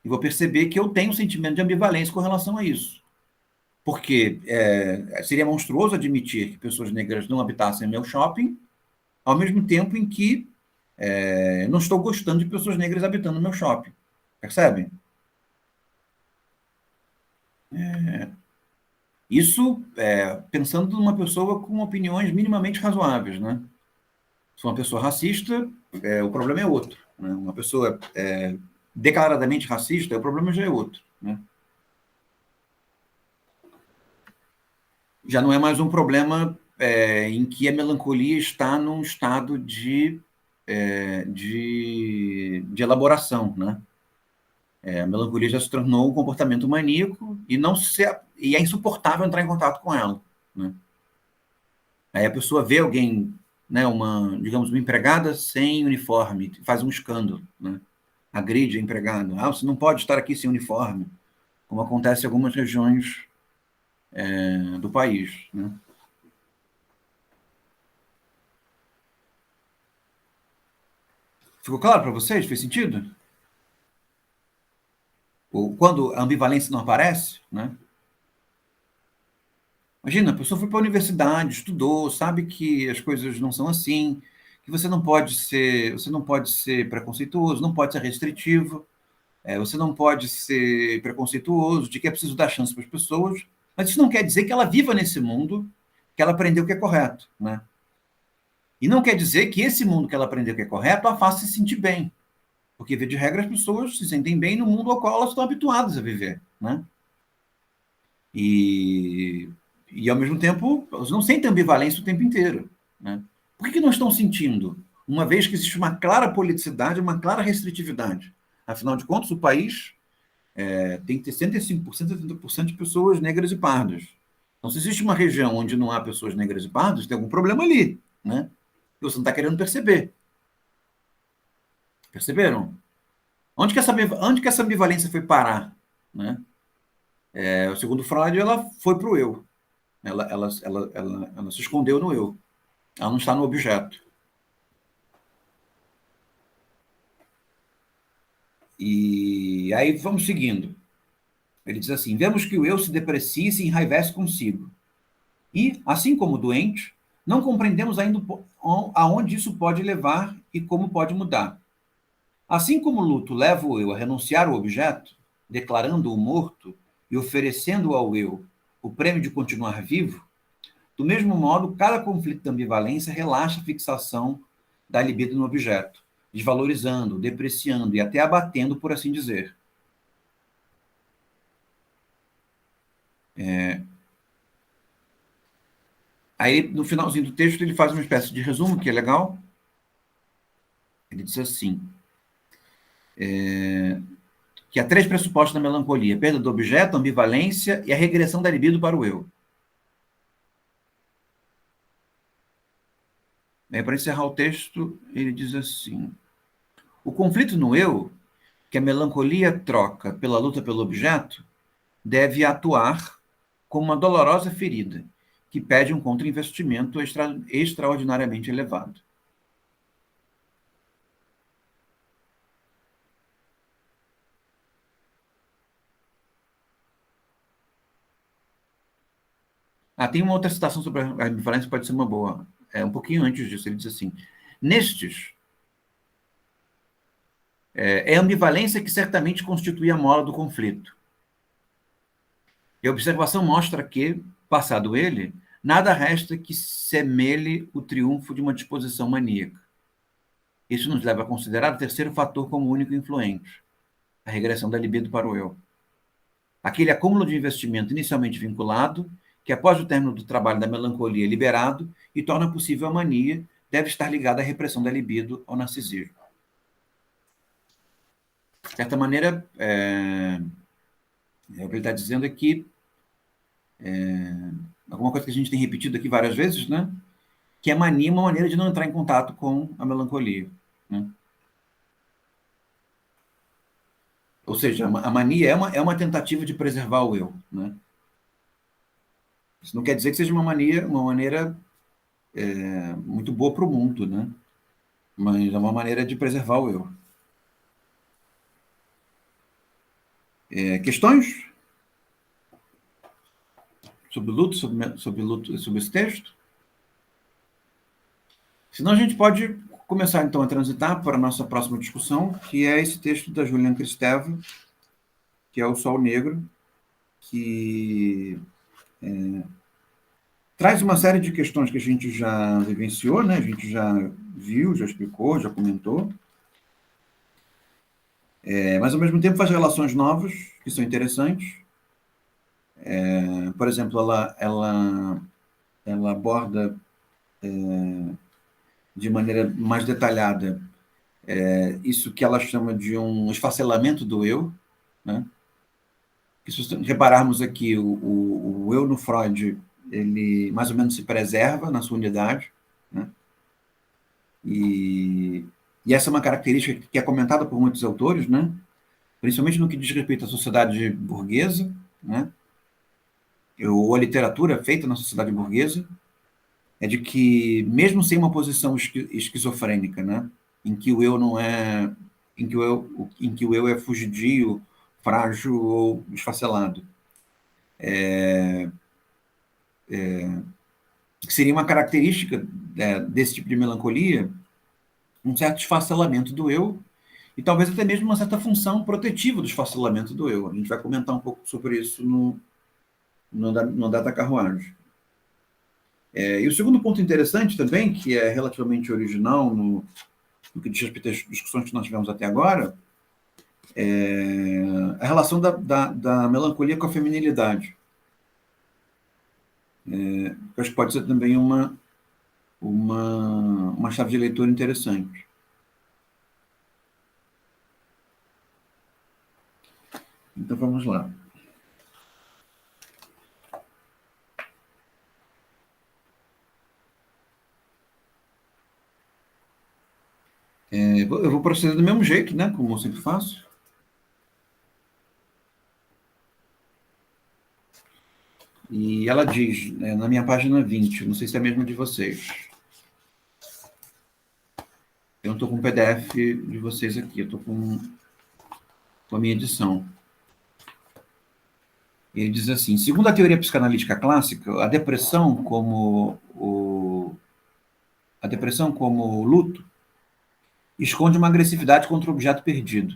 E vou perceber que eu tenho um sentimento de ambivalência com relação a isso. Porque seria monstruoso admitir que pessoas negras não habitassem meu shopping, ao mesmo tempo em que não estou gostando de pessoas negras habitando o meu shopping. Percebe? Isso pensando numa pessoa com opiniões minimamente razoáveis, né? Se uma pessoa racista, o problema é outro, né? Uma pessoa declaradamente racista, o problema já é outro, né? Já não é mais um problema em que a melancolia está num estado de elaboração, né? A melancolia já se tornou um comportamento maníaco e é insuportável entrar em contato com ela, né? Aí a pessoa vê alguém, né, digamos, uma empregada sem uniforme, faz um escândalo, né? Agride a empregada. Ah, você não pode estar aqui sem uniforme, como acontece em algumas regiões do país, né? Ficou claro para vocês? Fez sentido? Ou quando a ambivalência não aparece, né? Imagina, a pessoa foi para a universidade, estudou, sabe que as coisas não são assim, que você não pode ser preconceituoso, não pode ser restritivo, você não pode ser preconceituoso, de que é preciso dar chance para as pessoas, mas isso não quer dizer que ela viva nesse mundo, que ela aprendeu o que é correto, né? E não quer dizer que esse mundo que ela aprendeu que é correto a faça se sentir bem, porque, via de regra, as pessoas se sentem bem no mundo ao qual elas estão habituadas a viver, né? E, ao mesmo tempo, elas não sentem ambivalência o tempo inteiro, né? Por que não estão sentindo? Uma vez que existe uma clara politicidade, uma clara restritividade. Afinal de contas, o país tem que ter 65%, 70% de pessoas negras e pardas. Então, se existe uma região onde não há pessoas negras e pardas, tem algum problema ali, né? E você não está querendo perceber. Perceberam? Onde que essa ambivalência foi parar, né? Segundo Freud, ela foi para o eu. Ela se escondeu no eu. Ela não está no objeto. E aí vamos seguindo. Ele diz assim: vemos que o eu se deprecia e se enraivece consigo. E, assim como o doente, não compreendemos ainda aonde isso pode levar e como pode mudar. Assim como o luto leva o eu a renunciar ao objeto, declarando-o morto e oferecendo ao eu o prêmio de continuar vivo, do mesmo modo, cada conflito de ambivalência relaxa a fixação da libido no objeto, desvalorizando, depreciando e até abatendo, por assim dizer. Aí, no finalzinho do texto, ele faz uma espécie de resumo, que é legal. Ele diz assim, que há três pressupostos da melancolia: perda do objeto, ambivalência e a regressão da libido para o eu. Para encerrar o texto, ele diz assim: o conflito no eu, que a melancolia troca pela luta pelo objeto, deve atuar como uma dolorosa ferida, que pede um contra-investimento extraordinariamente elevado. Tem uma outra citação sobre a ambivalência que pode ser uma boa. Um pouquinho antes disso, ele diz assim: nestes, é a ambivalência que certamente constitui a mola do conflito. E a observação mostra que, passado ele, nada resta que semelhe o triunfo de uma disposição maníaca. Isso nos leva a considerar o terceiro fator como único influente: a regressão da libido para o eu. aquele acúmulo de investimento inicialmente vinculado, que após o término do trabalho da melancolia é liberado e torna possível a mania, deve estar ligado à repressão da libido ao narcisismo. De certa maneira, o que ele está dizendo é que alguma coisa que a gente tem repetido aqui várias vezes, né? Que a mania é uma maneira de não entrar em contato com a melancolia, né? Ou seja, a mania é uma tentativa de preservar o eu, né? Isso não quer dizer que seja uma maneira muito boa para o mundo, né? Mas é uma maneira de preservar o eu. Questões sobre luto, sobre esse texto? Senão a gente pode começar então a transitar para a nossa próxima discussão, que é esse texto da Juliana Kristeva, que é O Sol Negro, que traz uma série de questões que a gente já vivenciou, né? A gente já viu, já explicou, já comentou, mas ao mesmo tempo faz relações novas, que são interessantes. Por exemplo, ela aborda de maneira mais detalhada isso que ela chama de um esfacelamento do eu, né? Se repararmos aqui, o eu no Freud, ele mais ou menos se preserva na sua unidade, né? E essa é uma característica que é comentada por muitos autores, né? Principalmente no que diz respeito à sociedade burguesa, né? Ou a literatura feita na sociedade burguesa, é de que, mesmo sem uma posição esquizofrênica, né? Em que o eu não é, em que o eu é fugidio, frágil ou esfacelado, que seria uma característica desse tipo de melancolia, um certo esfacelamento do eu, e talvez até mesmo uma certa função protetiva do esfacelamento do eu. A gente vai comentar um pouco sobre isso no Data Carruagem. E o segundo ponto interessante também, que é relativamente original no que diz respeito às discussões que nós tivemos até agora, é a relação da melancolia com a feminilidade. Eu acho que pode ser também uma chave de leitura interessante. Então vamos lá. Eu vou proceder do mesmo jeito, né? Como eu sempre faço. E ela diz, na minha página 20, não sei se é a mesma de vocês. Eu não estou com o PDF de vocês aqui, eu estou com a minha edição. Ele diz assim: segundo a teoria psicanalítica clássica, a depressão como luto esconde uma agressividade contra o objeto perdido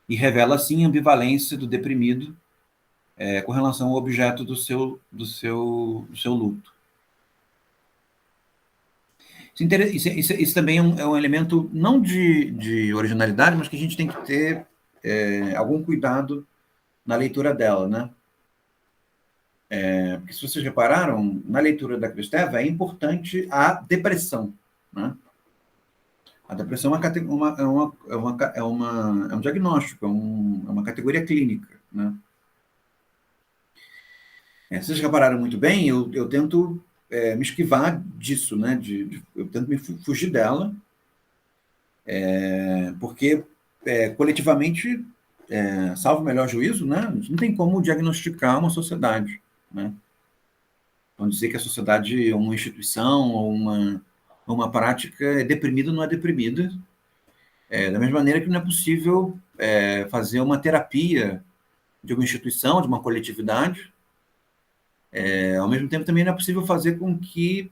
e revela, assim, a ambivalência do deprimido com relação ao objeto do seu luto. Isso também é um elemento não de originalidade, mas que a gente tem que ter algum cuidado na leitura dela, né? Porque, se vocês repararam, na leitura da Kristeva é importante a depressão, né? A depressão é um diagnóstico, é uma categoria clínica, né? Se vocês repararam muito bem, eu tento me esquivar disso, né? Eu tento me fugir dela, porque coletivamente, salvo o melhor juízo, né? A gente não tem como diagnosticar uma sociedade, né? Vamos dizer que a sociedade é uma instituição ou uma prática é deprimida ou não é deprimida. Da mesma maneira que não é possível fazer uma terapia de uma instituição, de uma coletividade. Ao mesmo tempo, também não é possível fazer com que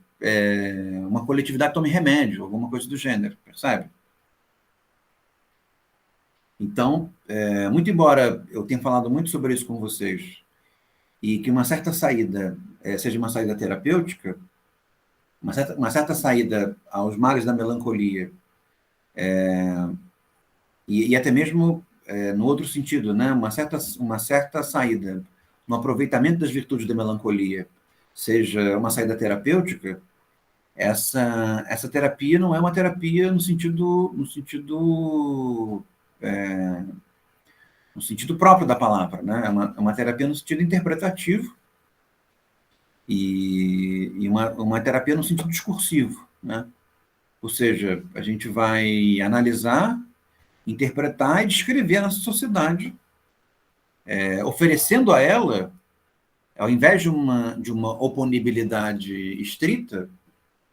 uma coletividade tome remédio, alguma coisa do gênero, percebe? Então, muito embora eu tenha falado muito sobre isso com vocês, e que uma certa saída seja uma saída terapêutica, uma certa saída aos males da melancolia, e até mesmo no outro sentido, né? Uma certa saída no aproveitamento das virtudes da melancolia, seja uma saída terapêutica, essa terapia não é uma terapia no sentido próprio da palavra, né? É uma terapia no sentido interpretativo e uma terapia no sentido discursivo, né? Ou seja, a gente vai analisar, interpretar e descrever a nossa sociedade, oferecendo a ela, ao invés de uma oponibilidade estrita,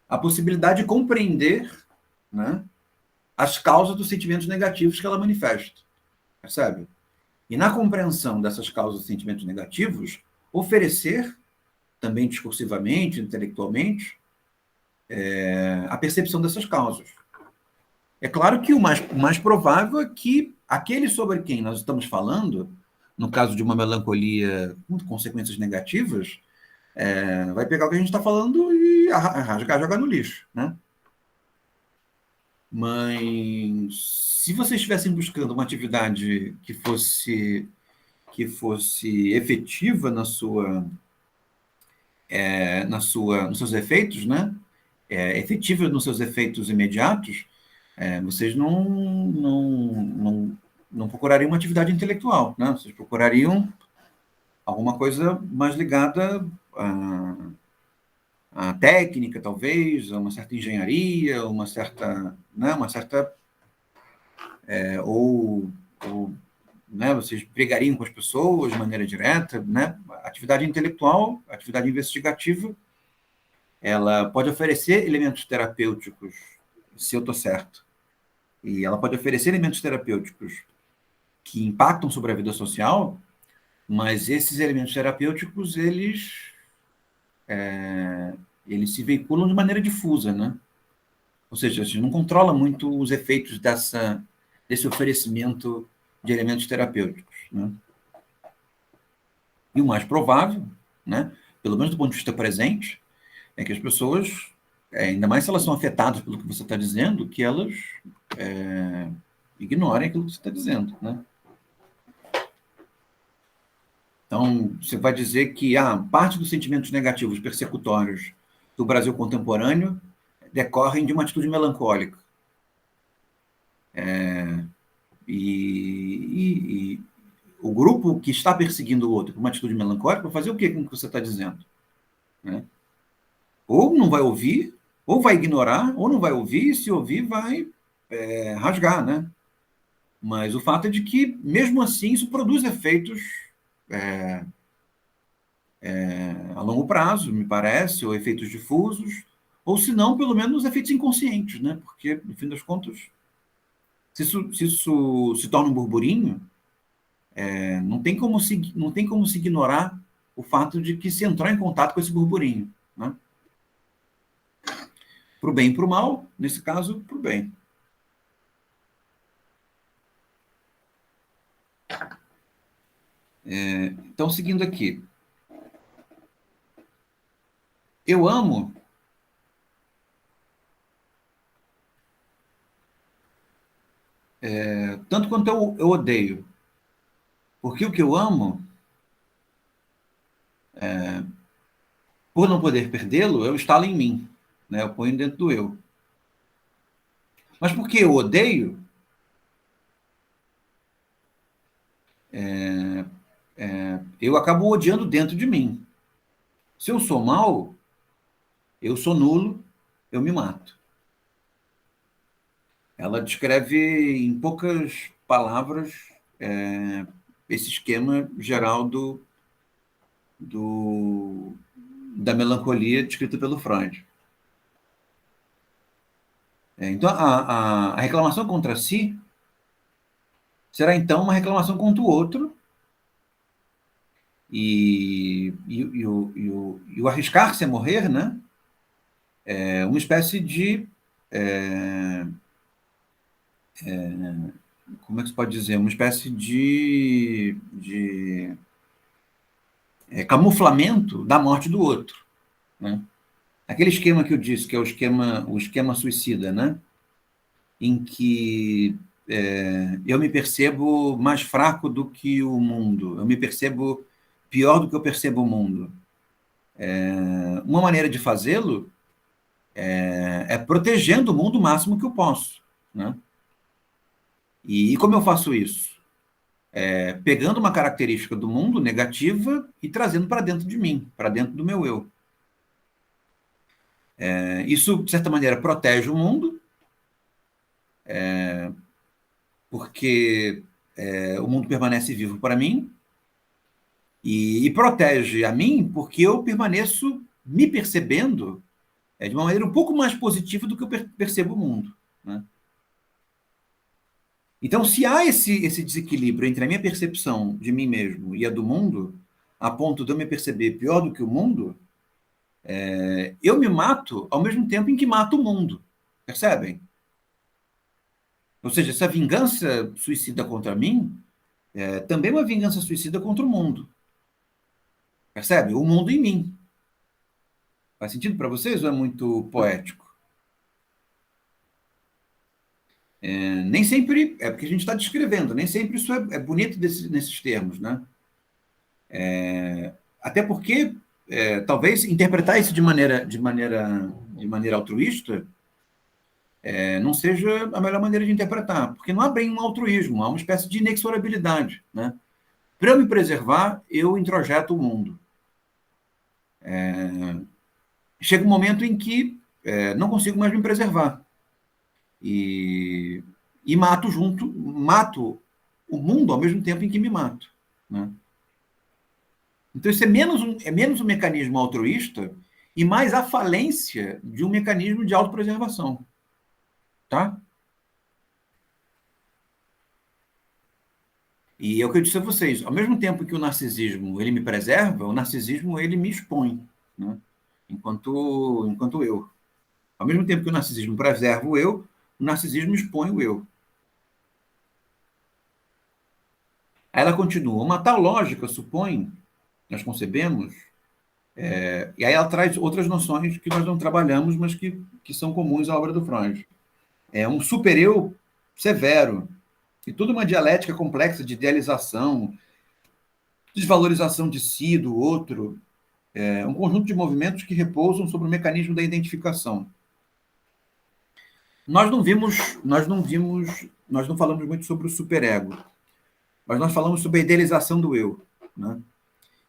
a possibilidade de compreender, né, as causas dos sentimentos negativos que ela manifesta, percebe? E na compreensão dessas causas dos sentimentos negativos, oferecer, também discursivamente, intelectualmente, a percepção dessas causas. É claro que o mais provável é que aquele sobre quem nós estamos falando, no caso de uma melancolia com consequências negativas, vai pegar o que a gente está falando e rasgar, jogar no lixo, né? Mas se vocês estivessem buscando uma atividade que fosse efetiva nos seus efeitos, né? Efetiva nos seus efeitos imediatos, vocês não procurariam uma atividade intelectual, né? Vocês procurariam alguma coisa mais ligada à técnica, talvez, a uma certa engenharia, né? Ou né, vocês brigariam com as pessoas de maneira direta, né? A atividade intelectual, a atividade investigativa, ela pode oferecer elementos terapêuticos, se eu estou certo, e ela pode oferecer elementos terapêuticos que impactam sobre a vida social, mas esses elementos terapêuticos, eles se veiculam de maneira difusa, né? Ou seja, a gente não controla muito os efeitos desse oferecimento de elementos terapêuticos, né? E o mais provável, né, pelo menos do ponto de vista presente, é que as pessoas, ainda mais se elas são afetadas pelo que você está dizendo, que elas ignorem aquilo que você está dizendo, né? Então, você vai dizer que parte dos sentimentos negativos persecutórios do Brasil contemporâneo decorrem de uma atitude melancólica. E o grupo que está perseguindo o outro com uma atitude melancólica vai fazer o quê com o que você está dizendo? Né? Ou não vai ouvir, ou vai ignorar, ou não vai ouvir, e se ouvir vai rasgar, né? Mas o fato é de que, mesmo assim, isso produz efeitos a longo prazo, me parece, ou efeitos difusos, ou se não, pelo menos efeitos inconscientes, né? Porque, no fim das contas, se isso se torna um burburinho, não tem como se ignorar o fato de que se entrar em contato com esse burburinho, né? Para o bem e para o mal, nesse caso, para o bem. Então, seguindo aqui. Eu amo tanto quanto eu odeio. Porque o que eu amo, por não poder perdê-lo, eu instalo em mim, né? Eu ponho dentro do eu. Mas porque eu odeio, eu acabo odiando dentro de mim. Se eu sou mal, eu sou nulo, eu me mato. Ela descreve em poucas palavras esse esquema geral da melancolia descrita pelo Freud. Então, a reclamação contra si será, então, uma reclamação contra o outro e o arriscar-se a morrer, né? É uma espécie de... como é que se pode dizer? Uma espécie de camuflamento da morte do outro, né? Aquele esquema que eu disse, que é o esquema suicida, né? Em que eu me percebo mais fraco do que o mundo, eu me percebo pior do que eu percebo o mundo. Uma maneira de fazê-lo é protegendo o mundo o máximo que eu posso, né? E como eu faço isso? Pegando uma característica do mundo negativa e trazendo para dentro de mim, para dentro do meu eu. Isso, de certa maneira, protege o mundo, porque o mundo permanece vivo para mim, e protege a mim porque eu permaneço me percebendo de uma maneira um pouco mais positiva do que eu percebo o mundo, né? Então, se há esse desequilíbrio entre a minha percepção de mim mesmo e a do mundo, a ponto de eu me perceber pior do que o mundo, eu me mato ao mesmo tempo em que mato o mundo. Percebem? Ou seja, essa vingança suicida contra mim também é uma vingança suicida contra o mundo. Percebe? O mundo em mim. Faz sentido para vocês ou é muito poético? Nem sempre, é porque a gente está descrevendo, nem sempre isso é bonito nesses termos, né? Até porque, talvez, interpretar isso de maneira altruísta não seja a melhor maneira de interpretar, porque não há bem um altruísmo, há uma espécie de inexorabilidade, né? Para eu me preservar, eu introjeto o mundo. Chega um momento em que não consigo mais me preservar. E mato o mundo ao mesmo tempo em que me mato, né? Então, isso é menos um mecanismo altruísta e mais a falência de um mecanismo de autopreservação. Tá? E é o que eu disse a vocês, ao mesmo tempo que o narcisismo ele me preserva, o narcisismo ele me expõe, né? Enquanto eu. Ao mesmo tempo que o narcisismo preserva o eu, o narcisismo expõe o eu. Aí ela continua, uma tal lógica supõe, nós concebemos, e aí ela traz outras noções que nós não trabalhamos, mas que são comuns à obra do Freud. É um super-eu severo, e toda uma dialética complexa de idealização, desvalorização de si, do outro, um conjunto de movimentos que repousam sobre o mecanismo da identificação. Nós não falamos muito sobre o superego, mas nós falamos sobre a idealização do eu, né?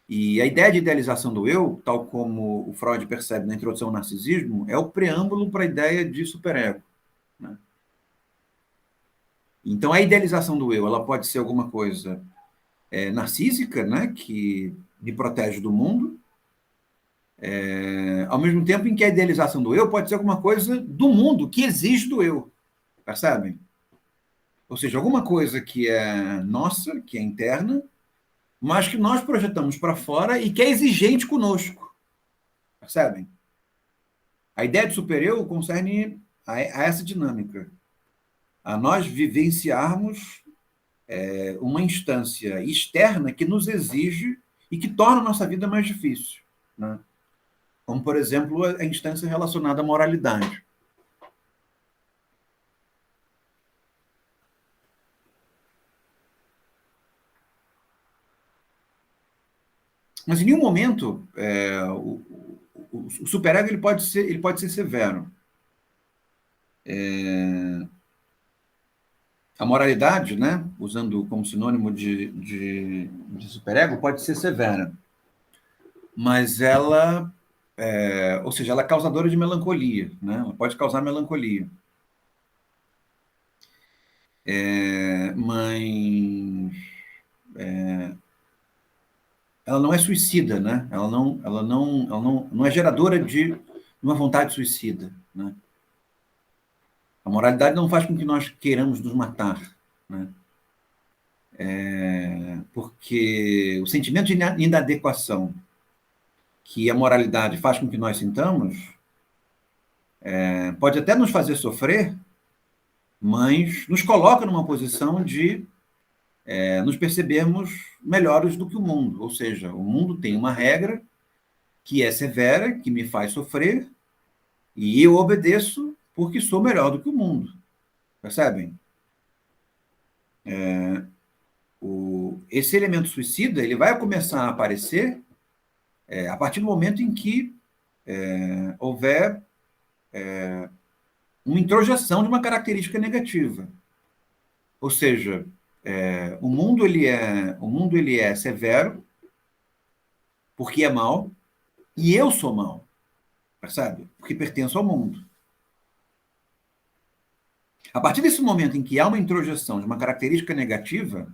E a ideia de idealização do eu, tal como o Freud percebe na introdução ao narcisismo, é o preâmbulo para a ideia de superego, né? Então, a idealização do eu, ela pode ser alguma coisa narcísica, né, que me protege do mundo, ao mesmo tempo em que a idealização do eu pode ser alguma coisa do mundo que exige do eu, percebem? Ou seja, alguma coisa que é nossa, que é interna, mas que nós projetamos para fora e que é exigente conosco, percebem? A ideia de super-eu concerne a essa dinâmica, a nós vivenciarmos uma instância externa que nos exige e que torna a nossa vida mais difícil, né? Como, por exemplo, a instância relacionada à moralidade. Mas em nenhum momento o superego ele pode ser severo. A moralidade, né, usando como sinônimo de superego, pode ser severa, mas ela, ou seja, ela é causadora de melancolia, né? Ela pode causar melancolia. Mas ela não é suicida, né? Ela não é geradora de uma vontade suicida, né? A moralidade não faz com que nós queiramos nos matar, né? Porque o sentimento de inadequação que a moralidade faz com que nós sintamos pode até nos fazer sofrer, mas nos coloca numa posição de nos percebermos melhores do que o mundo. Ou seja, o mundo tem uma regra que é severa, que me faz sofrer, e eu obedeço porque sou melhor do que o mundo. Percebem? esse elemento suicida ele vai começar a aparecer a partir do momento em que houver uma introjeção de uma característica negativa. Ou seja, o mundo ele é severo, porque é mau, e eu sou mau, percebe? Porque pertenço ao mundo. A partir desse momento em que há uma introjeção de uma característica negativa,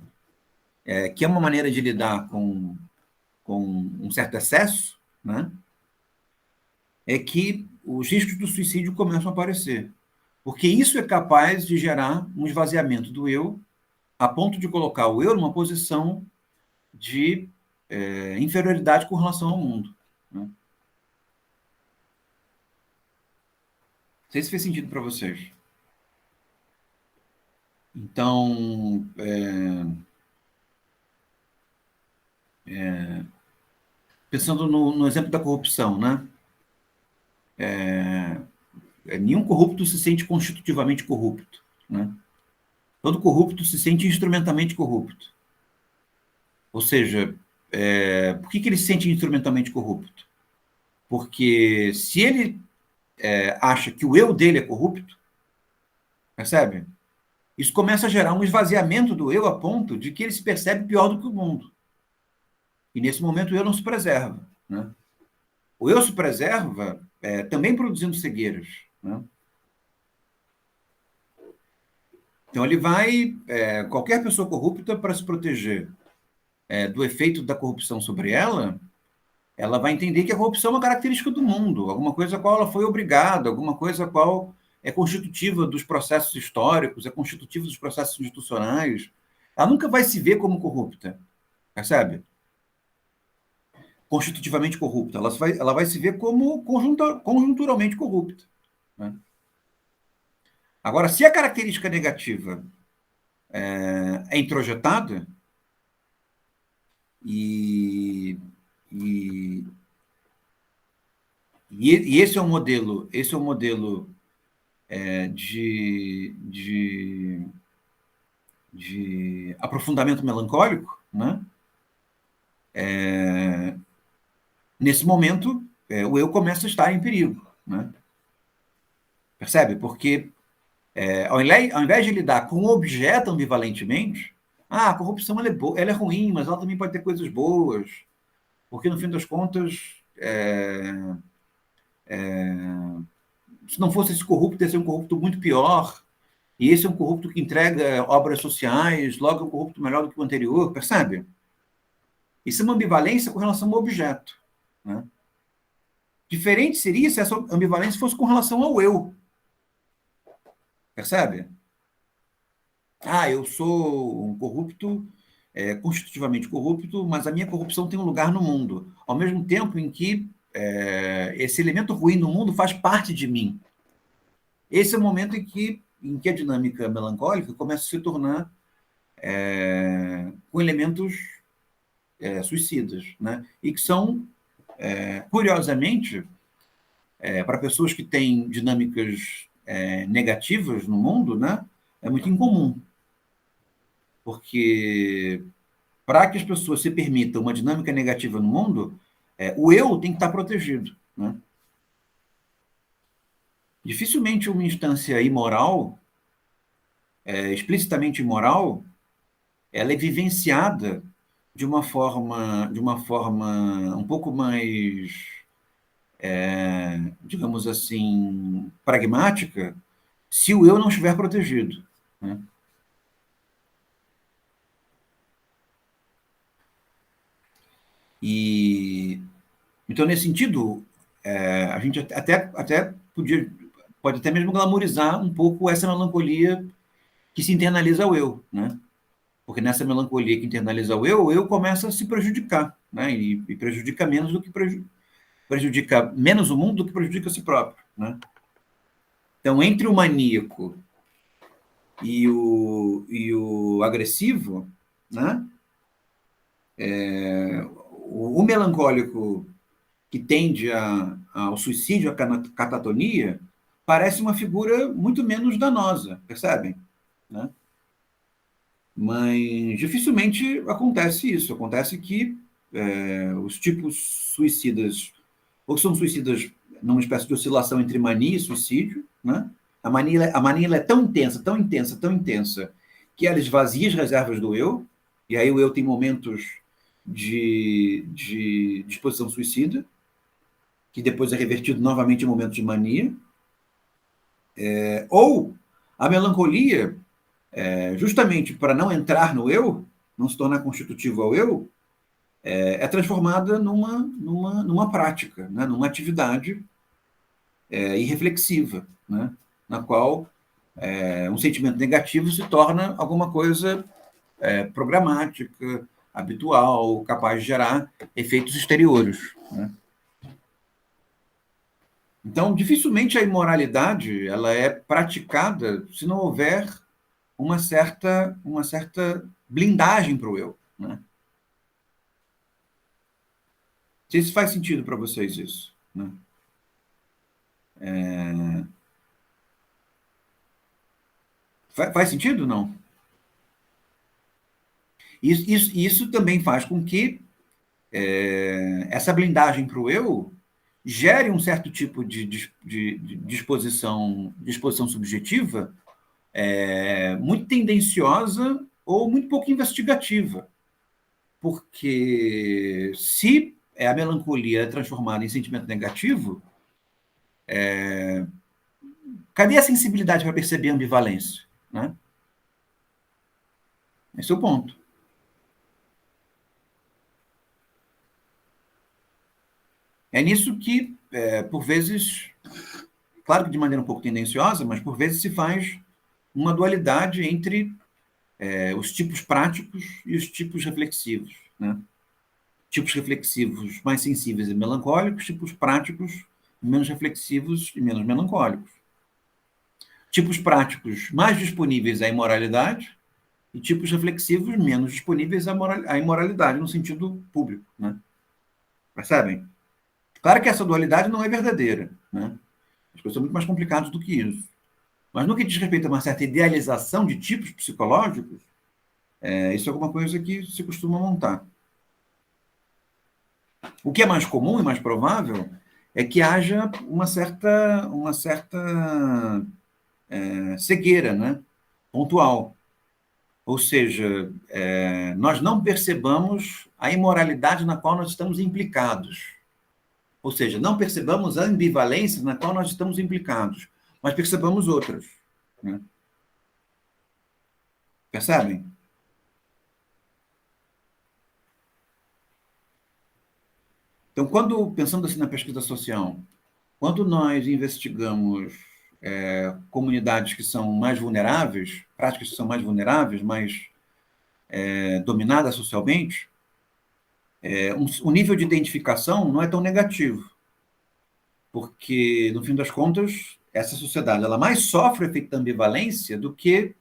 que é uma maneira de lidar com um certo excesso, né, é que os riscos do suicídio começam a aparecer. Porque isso é capaz de gerar um esvaziamento do eu, a ponto de colocar o eu numa posição de inferioridade com relação ao mundo. Né? Não sei se fez sentido para vocês. Então, pensando no exemplo da corrupção, né? Nenhum corrupto se sente constitutivamente corrupto. Né? Todo corrupto se sente instrumentalmente corrupto. Ou seja, por que ele se sente instrumentalmente corrupto? Porque se ele acha que o eu dele é corrupto, percebe? Isso começa a gerar um esvaziamento do eu a ponto de que ele se percebe pior do que o mundo. E nesse momento o eu não se preserva. Né? O eu se preserva também produzindo cegueiras. Né? Então ele vai, qualquer pessoa corrupta, para se proteger do efeito da corrupção sobre ela vai entender que a corrupção é uma característica do mundo, alguma coisa a qual ela foi obrigada, alguma coisa a qual é constitutiva dos processos históricos, é constitutiva dos processos institucionais. Ela nunca vai se ver como corrupta, percebe? Constitutivamente corrupta. Ela vai se ver como conjunturalmente corrupta. Né? Agora, se a característica negativa é introjetada, e esse é um modelo, de aprofundamento melancólico, né? Nesse momento, o eu começa a estar em perigo. Né? Percebe? Porque, ao invés de lidar com o objeto ambivalentemente, a corrupção ela é ruim, mas ela também pode ter coisas boas, porque, no fim das contas, se não fosse esse corrupto, ia ser um corrupto muito pior, e esse é um corrupto que entrega obras sociais, logo é um corrupto melhor do que o anterior, percebe? Isso é uma ambivalência com relação ao objeto. Né? Diferente seria se essa ambivalência fosse com relação ao eu. Percebe? Eu sou um corrupto, constitutivamente corrupto, mas a minha corrupção tem um lugar no mundo. Ao mesmo tempo em que esse elemento ruim no mundo faz parte de mim. Esse é o momento em que a dinâmica melancólica começa a se tornar com elementos suicidas, né? E que são, curiosamente, para pessoas que têm dinâmicas negativas no mundo, né? É muito incomum. Porque para que as pessoas se permitam uma dinâmica negativa no mundo, o eu tem que estar protegido. Né? Dificilmente uma instância imoral, explicitamente imoral, ela é vivenciada de uma forma um pouco mais, digamos assim, pragmática, se o eu não estiver protegido. Né? Então, nesse sentido, a gente até pode até mesmo glamorizar um pouco essa melancolia que se internaliza o eu, né? Porque nessa melancolia que internaliza o eu começa a se prejudicar, né? E prejudica menos do que prejudica menos o mundo do que prejudica a si próprio, né? Então, entre o maníaco e o agressivo, né? O melancólico que tende ao suicídio, à catatonia, parece uma figura muito menos danosa, percebem? Né? Mas dificilmente acontece isso. Acontece que os tipos suicidas, ou são suicidas numa espécie de oscilação entre mania e suicídio, né? A mania ela é tão intensa, tão intensa, tão intensa, que ela esvazia as reservas do eu, e aí o eu tem momentos de disposição suicida, que depois é revertido novamente em momentos de mania. Ou a melancolia, justamente para não entrar no eu, não se tornar constitutivo ao eu, é transformada numa prática, né? Numa atividade irreflexiva, né? Na qual um sentimento negativo se torna alguma coisa programática, habitual, capaz de gerar efeitos exteriores, né? Então, dificilmente a imoralidade ela é praticada se não houver uma certa blindagem para o eu, né? Não sei se faz sentido para vocês isso, né? Faz sentido, não? Isso também faz com que essa blindagem para o eu gere um certo tipo de disposição subjetiva muito tendenciosa ou muito pouco investigativa. Porque se a melancolia é transformada em sentimento negativo, cadê a sensibilidade para perceber a ambivalência, né? Esse é o ponto. É nisso que, por vezes, claro que de maneira um pouco tendenciosa, mas por vezes se faz uma dualidade entre os tipos práticos e os tipos reflexivos, né? Tipos reflexivos mais sensíveis e melancólicos, tipos práticos menos reflexivos e menos melancólicos. Tipos práticos mais disponíveis à imoralidade e tipos reflexivos menos disponíveis à imoralidade no sentido público, né? Percebem? Claro que essa dualidade não é verdadeira, né? As coisas são muito mais complicadas do que isso. Mas no que diz respeito a uma certa idealização de tipos psicológicos, isso é alguma coisa que se costuma montar. O que é mais comum e mais provável é que haja uma certa cegueira, né? Pontual. Ou seja, nós não percebamos a imoralidade na qual nós estamos implicados. Ou seja, não percebamos a ambivalência na qual nós estamos implicados, mas percebamos outras, né? Percebem? Então, pensando assim na pesquisa social, quando nós investigamos comunidades que são mais vulneráveis, práticas que são mais vulneráveis, mais dominadas socialmente, o nível de identificação não é tão negativo, porque, no fim das contas, essa sociedade ela mais sofre o efeito da ambivalência do que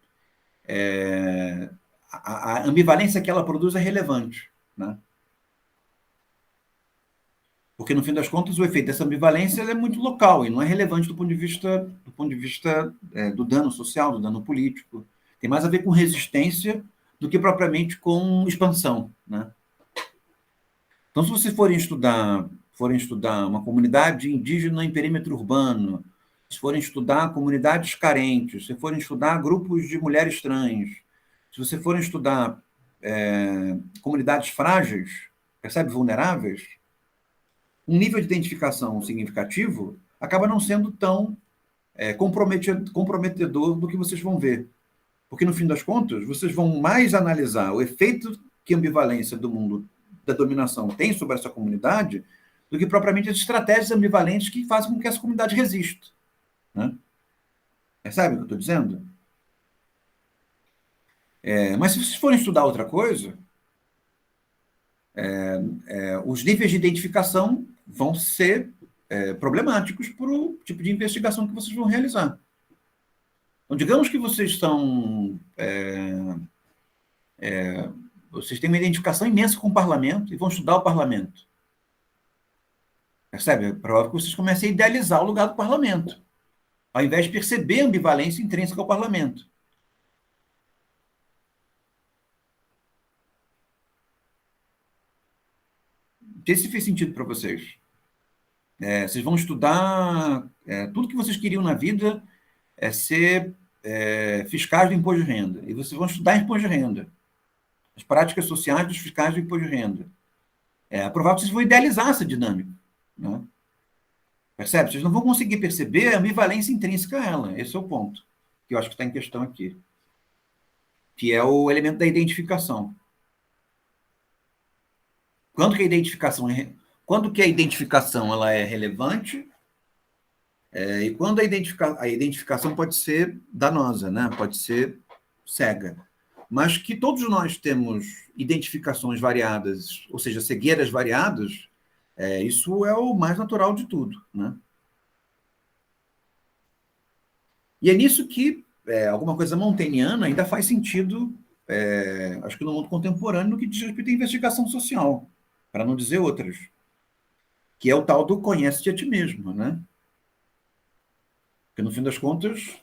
a ambivalência que ela produz é relevante, né? Porque, no fim das contas, o efeito dessa ambivalência é muito local e não é relevante do ponto de vista do dano social, do dano político. Tem mais a ver com resistência do que propriamente com expansão, né? Então, se vocês forem estudar uma comunidade indígena em perímetro urbano, se forem estudar comunidades carentes, se forem estudar grupos de mulheres trans, se vocês forem estudar comunidades frágeis, percebe, vulneráveis, um nível de identificação significativo acaba não sendo tão comprometedor do que vocês vão ver. Porque, no fim das contas, vocês vão mais analisar o efeito que a ambivalência do mundo da dominação tem sobre essa comunidade do que propriamente as estratégias ambivalentes que fazem com que essa comunidade resista, né? Percebe o que eu estou dizendo? Mas se vocês forem estudar outra coisa, os níveis de identificação vão ser problemáticos para o tipo de investigação que vocês vão realizar. Então, digamos que vocês têm uma identificação imensa com o parlamento e vão estudar o parlamento. Percebe? É provável que vocês comecem a idealizar o lugar do parlamento, ao invés de perceber a ambivalência intrínseca ao parlamento. Não sei se fez sentido para vocês. Vocês vão estudar tudo que vocês queriam na vida ser fiscais do imposto de renda. E vocês vão estudar imposto de renda. As práticas sociais dos fiscais do imposto de renda. É provável que vocês vão idealizar essa dinâmica. Né? Percebe? Vocês não vão conseguir perceber a ambivalência intrínseca a ela. Esse é o ponto que eu acho que está em questão aqui. Que é o elemento da identificação. Quando que a identificação ela é relevante e quando a identificação pode ser danosa, né? Pode ser cega. Mas que todos nós temos identificações variadas, ou seja, cegueiras variadas, isso é o mais natural de tudo. Né? E é nisso que alguma coisa monteniana ainda faz sentido, acho que no mundo contemporâneo, no que diz respeito à investigação social, para não dizer outras, que é o tal do conhece-te a ti mesmo, né? Porque, no fim das contas,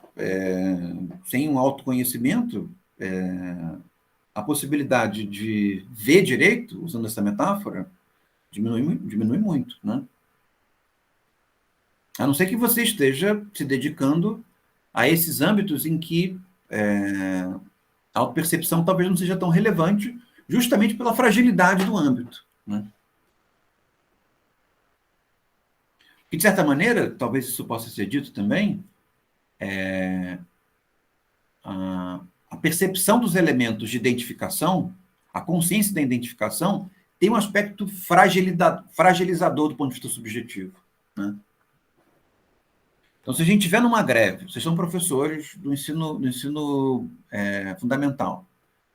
sem um autoconhecimento, a possibilidade de ver direito, usando essa metáfora, diminui muito, né? A não ser que você esteja se dedicando a esses âmbitos em que a autopercepção talvez não seja tão relevante, justamente pela fragilidade do âmbito, né? E, de certa maneira, talvez isso possa ser dito também, a percepção dos elementos de identificação, a consciência da identificação, tem um aspecto fragilizador do ponto de vista subjetivo. Né? Então, se a gente estiver numa greve, vocês são professores do ensino fundamental,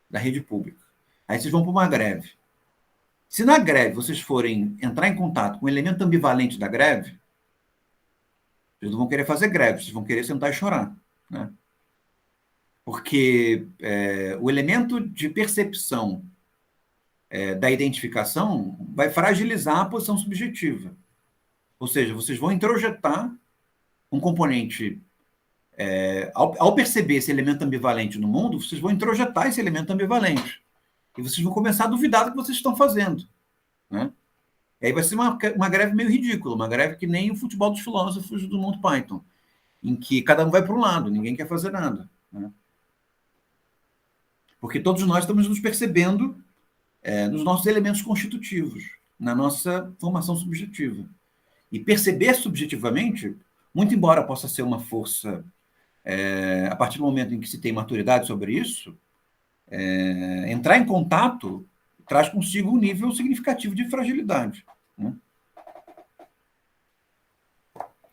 da rede pública, aí vocês vão para uma greve. Se na greve vocês forem entrar em contato com o elemento ambivalente da greve, vocês não vão querer fazer greve, vocês vão querer sentar e chorar. Né? Porque o elemento de percepção da identificação vai fragilizar a posição subjetiva. Ou seja, vocês vão introjetar um componente... ao perceber esse elemento ambivalente no mundo, vocês vão introjetar esse elemento ambivalente. E vocês vão começar a duvidar do que vocês estão fazendo. Né? E aí vai ser uma greve meio ridícula, uma greve que nem o futebol dos filósofos do Monty Python, em que cada um vai para um lado, ninguém quer fazer nada. Né? Porque todos nós estamos nos percebendo nos nossos elementos constitutivos, na nossa formação subjetiva. E perceber subjetivamente, muito embora possa ser uma força, a partir do momento em que se tem maturidade sobre isso, entrar em contato traz consigo um nível significativo de fragilidade. Né?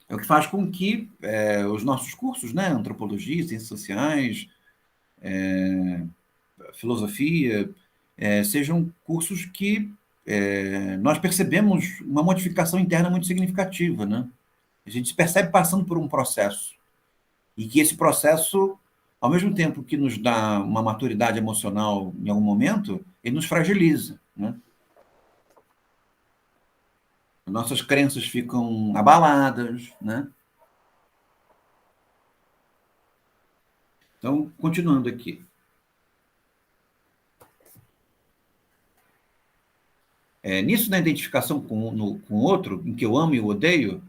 É o que faz com que os nossos cursos, né, antropologia, ciências sociais, filosofia, sejam cursos que nós percebemos uma modificação interna muito significativa. Né? A gente se percebe passando por um processo. E que esse processo, ao mesmo tempo que nos dá uma maturidade emocional em algum momento, ele nos fragiliza. Né? Nossas crenças ficam abaladas. Né? Então, continuando aqui. Nisso, na identificação com o outro, em que eu amo e o odeio,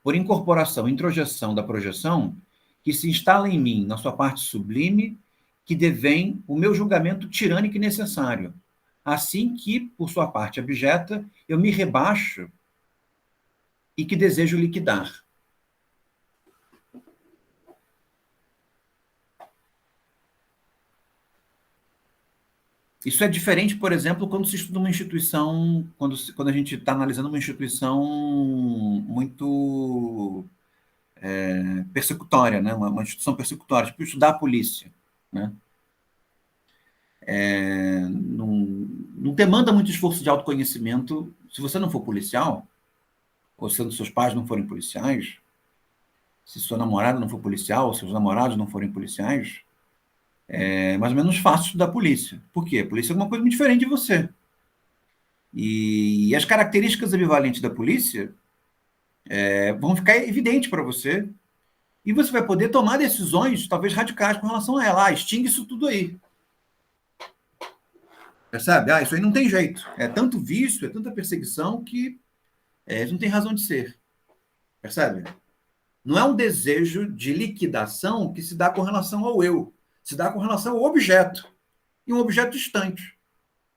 por incorporação e introjeção da projeção, que se instala em mim, na sua parte sublime, que devém o meu julgamento tirânico e necessário, assim que, por sua parte abjeta, eu me rebaixo e que desejo liquidar. Isso é diferente, por exemplo, quando se estuda uma instituição, quando a gente está analisando uma instituição muito persecutória, né? Uma instituição persecutória, tipo estudar a polícia. Né? Não demanda muito esforço de autoconhecimento. Se você não for policial, ou se seus pais não forem policiais, se sua namorada não for policial, ou seus namorados não forem policiais, é mais ou menos fácil estudar polícia. Por quê? A polícia é uma coisa muito diferente de você. E as características ambivalentes da polícia vão ficar evidentes para você, e você vai poder tomar decisões, talvez radicais, com relação a ela. Extingue isso tudo aí. Percebe? Isso aí não tem jeito. É tanto vício, é tanta perseguição que não tem razão de ser. Percebe? Não é um desejo de liquidação que se dá com relação ao eu. Se dá com relação ao objeto. E um objeto distante.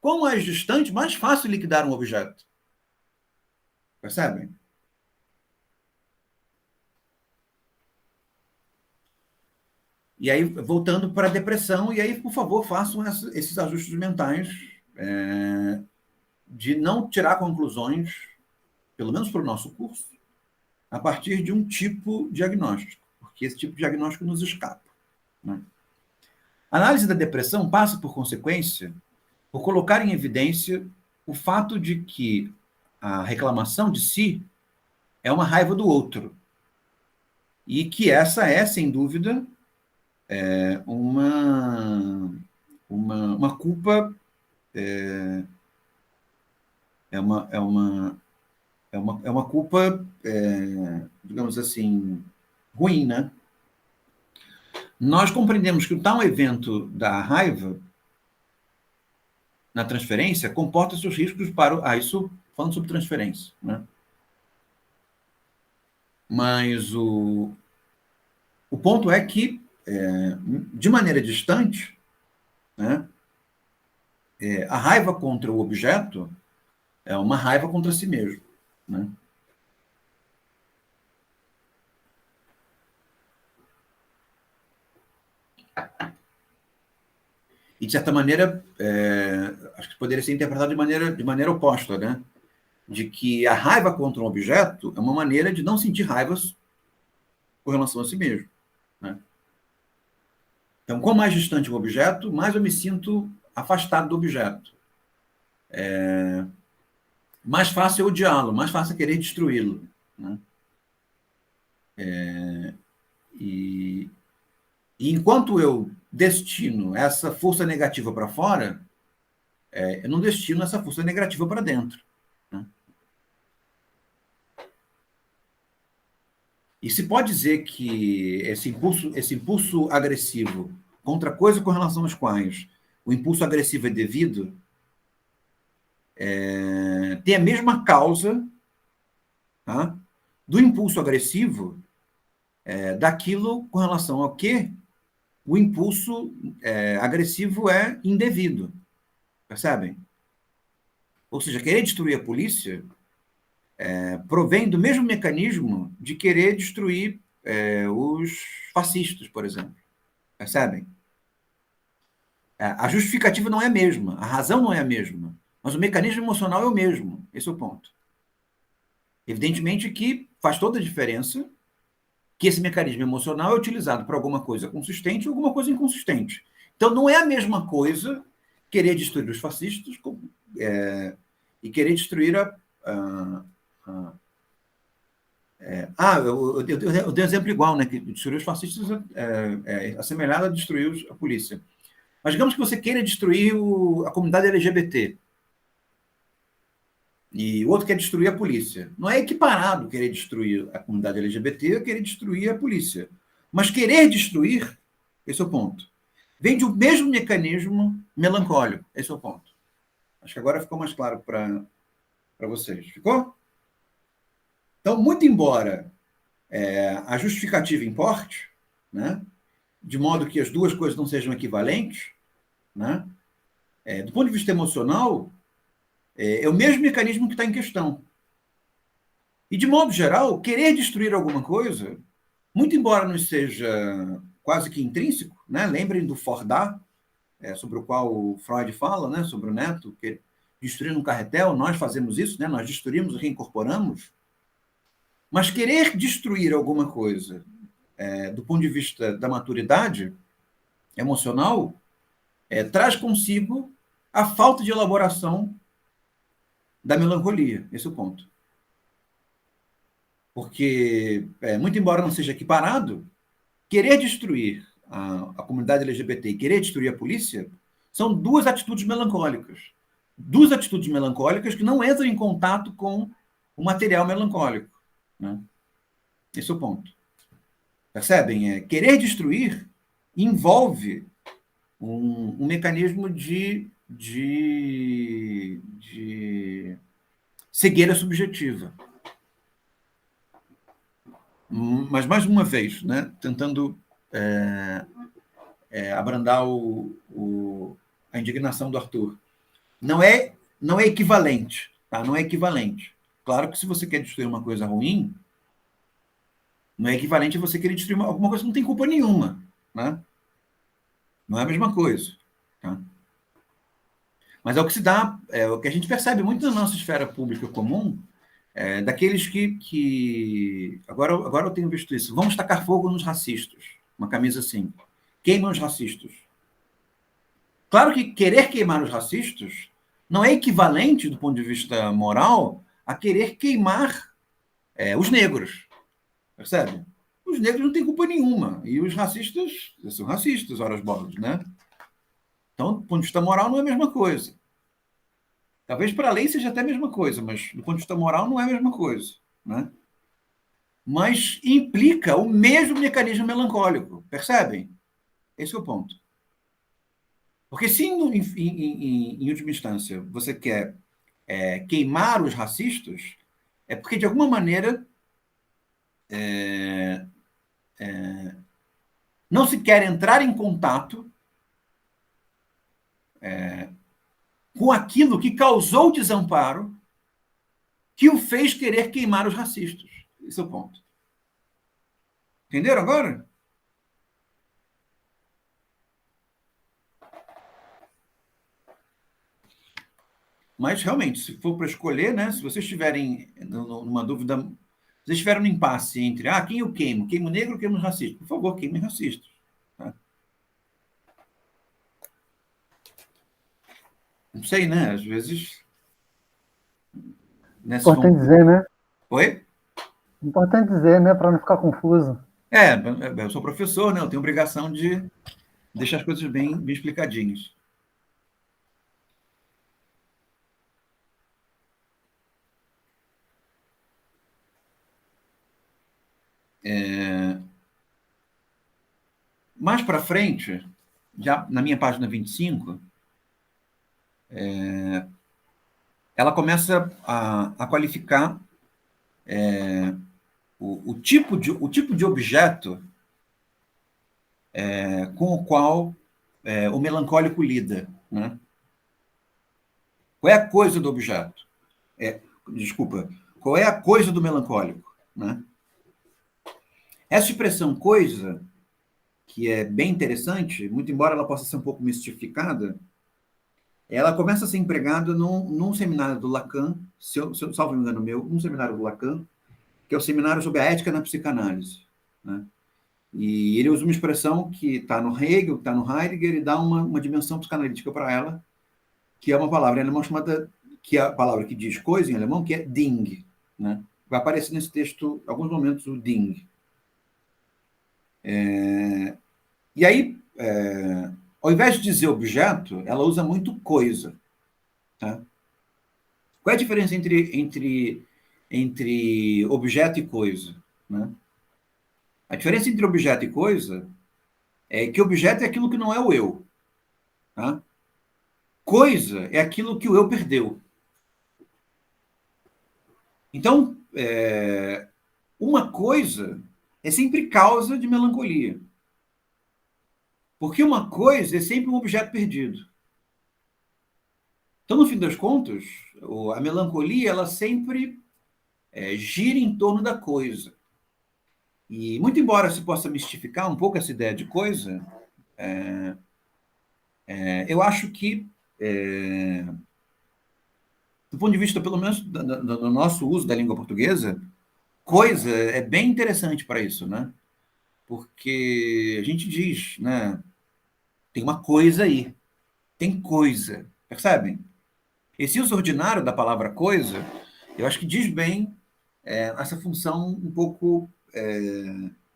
Quanto mais distante, mais fácil liquidar um objeto. Percebem? E aí, voltando para a depressão, e aí, por favor, façam esses ajustes mentais de não tirar conclusões, pelo menos para o nosso curso, a partir de um tipo diagnóstico, porque esse tipo de diagnóstico nos escapa. Né? A análise da depressão passa, por consequência, por colocar em evidência o fato de que a reclamação de si é uma raiva do outro, e que essa é, sem dúvida, uma culpa, é uma culpa, digamos assim, ruim, né? Nós compreendemos que o tal evento da raiva na transferência comporta seus riscos para... isso falando sobre transferência, né? Mas o ponto é que, de maneira distante, né, a raiva contra o objeto é uma raiva contra si mesmo. Né? E, de certa maneira, acho que poderia ser interpretado de maneira oposta, né? De que a raiva contra um objeto é uma maneira de não sentir raivas com relação a si mesmo. Né? Então, quanto mais distante o objeto, mais eu me sinto afastado do objeto. Mais fácil é odiá-lo, mais fácil é querer destruí-lo. Né? E enquanto eu destino essa força negativa para fora, eu não destino essa força negativa para dentro. Né? E se pode dizer que esse impulso agressivo contra coisas com relação às quais o impulso agressivo é devido, tem a mesma causa, tá, do impulso agressivo daquilo com relação ao que o impulso agressivo é indevido. Percebem? Ou seja, querer destruir a polícia provém do mesmo mecanismo de querer destruir os fascistas, por exemplo. Percebem? A justificativa não é a mesma, a razão não é a mesma, mas o mecanismo emocional é o mesmo. Esse é o ponto. Evidentemente que faz toda a diferença que esse mecanismo emocional é utilizado para alguma coisa consistente ou alguma coisa inconsistente. Então, não é a mesma coisa querer destruir os fascistas e querer destruir eu dei um exemplo igual, né? Que destruir os fascistas é assemelhado a destruir a polícia. Mas digamos que você queira destruir a comunidade LGBT e o outro quer destruir a polícia. Não é equiparado querer destruir a comunidade LGBT a querer destruir a polícia. Mas querer destruir, esse é o ponto. Vem do mesmo mecanismo melancólico. Esse é o ponto. Acho que agora ficou mais claro para vocês. Ficou? Então, muito embora a justificativa importe, né, de modo que as duas coisas não sejam equivalentes, né, do ponto de vista emocional, é o mesmo mecanismo que está em questão. E, de modo geral, querer destruir alguma coisa, muito embora não seja quase que intrínseco, né? Lembrem do Fordá, sobre o qual o Freud fala, né? Sobre o neto, que destruindo um carretel, nós fazemos isso, né? Nós destruímos e reincorporamos. Mas querer destruir alguma coisa, do ponto de vista da maturidade emocional, traz consigo a falta de elaboração da melancolia. Esse é o ponto. Porque, muito embora não seja equiparado, querer destruir a comunidade LGBT e querer destruir a polícia são duas atitudes melancólicas. Duas atitudes melancólicas que não entram em contato com o material melancólico. Né? Esse é o ponto. Percebem? Querer destruir envolve um mecanismo de de cegueira subjetiva. Mas, mais uma vez, né, tentando abrandar a indignação do Arthur, não é equivalente, tá? Não é equivalente. Claro que se você quer destruir uma coisa ruim, não é equivalente a você querer destruir alguma coisa que não tem culpa nenhuma, né? Não é a mesma coisa, tá? Mas é o que se dá, é o que a gente percebe muito na nossa esfera pública comum, daqueles que agora eu tenho visto isso. Vamos tacar fogo nos racistas. Uma camisa assim. Queima os racistas. Claro que querer queimar os racistas não é equivalente, do ponto de vista moral, a querer queimar os negros. Percebe? Os negros não têm culpa nenhuma. E os racistas são racistas, horas bolas, né? Então, do ponto de vista moral, não é a mesma coisa. Talvez para a lei seja até a mesma coisa, mas do ponto de vista moral não é a mesma coisa, né? Mas implica o mesmo mecanismo melancólico, percebem? Esse é o ponto. Porque se, em última instância, você quer queimar os racistas, é porque, de alguma maneira, não se quer entrar em contato com aquilo que causou o desamparo que o fez querer queimar os racistas. Esse é o ponto. Entenderam agora? Mas, realmente, se for para escolher, né, se vocês estiverem numa dúvida, se vocês estiverem no impasse entre quem eu queimo? Queimo negro ou queimo racista? Por favor, queimem racistas. Tá? Não sei, né? Às vezes... Importante dizer, né? Oi? Importante dizer, né? Para não ficar confuso. Eu sou professor, né? Eu tenho obrigação de deixar as coisas bem, bem explicadinhas. Mais para frente, já na minha página 25, ela começa a qualificar o tipo de objeto com o qual o melancólico lida. Né? Qual é a coisa do objeto? Desculpa, qual é a coisa do melancólico? Né? Essa expressão coisa, que é bem interessante, muito embora ela possa ser um pouco mistificada, ela começa a ser empregada num seminário do Lacan, salvo engano meu, um seminário do Lacan, que é o seminário sobre a ética na psicanálise. Né? E ele usa uma expressão que está no Hegel, que está no Heidegger, e dá uma dimensão psicanalítica para ela, que é uma palavra em alemão chamada, que é a palavra que diz coisa em alemão, que é Ding. Né? Vai aparecer nesse texto, em alguns momentos, o Ding. E aí, ao invés de dizer objeto, ela usa muito coisa. Tá? Qual é a diferença entre objeto e coisa? Né? A diferença entre objeto e coisa é que objeto é aquilo que não é o eu. Tá? Coisa é aquilo que o eu perdeu. Então, uma coisa é sempre causa de melancolia. Porque uma coisa é sempre um objeto perdido. Então, no fim das contas, a melancolia ela sempre gira em torno da coisa. E, muito embora se possa mistificar um pouco essa ideia de coisa, eu acho que, do ponto de vista, pelo menos, do nosso uso da língua portuguesa, coisa é bem interessante para isso, né? Porque a gente diz, né? Tem uma coisa aí, tem coisa, percebem? Esse uso ordinário da palavra coisa, eu acho que diz bem essa função um pouco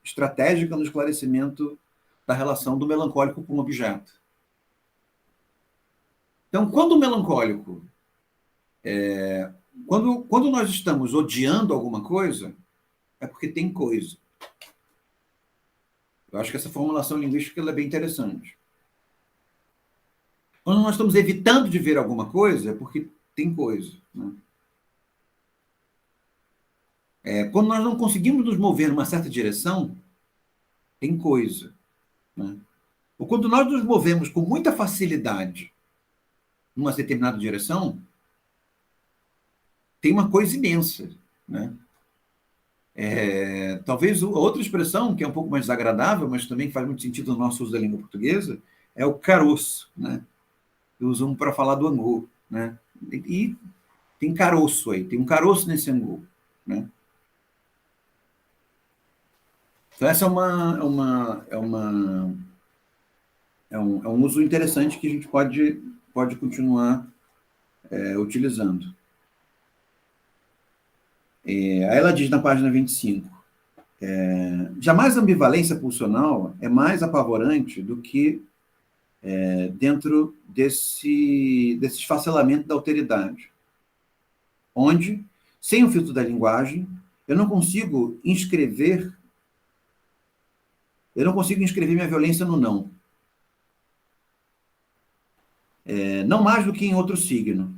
estratégica no esclarecimento da relação do melancólico com o objeto. Então, quando o melancólico, quando nós estamos odiando alguma coisa, é porque tem coisa. Eu acho que essa formulação linguística ela é bem interessante. Quando nós estamos evitando de ver alguma coisa, é porque tem coisa. Né? Quando nós não conseguimos nos mover numa certa direção, tem coisa. Né? Ou quando nós nos movemos com muita facilidade numa determinada direção, tem uma coisa imensa. Né? Talvez a outra expressão, que é um pouco mais desagradável, mas também faz muito sentido no nosso uso da língua portuguesa, é o caroço, né? Que usamos para falar do angu. Né? E tem caroço aí, tem um caroço nesse angu. Né? Então, essa é um uso interessante que a gente pode continuar utilizando. Aí ela diz na página 25, jamais a ambivalência pulsional é mais apavorante do que dentro desse esfacelamento da alteridade, onde, sem o filtro da linguagem, eu não consigo inscrever minha violência no não. Não mais do que em outro signo.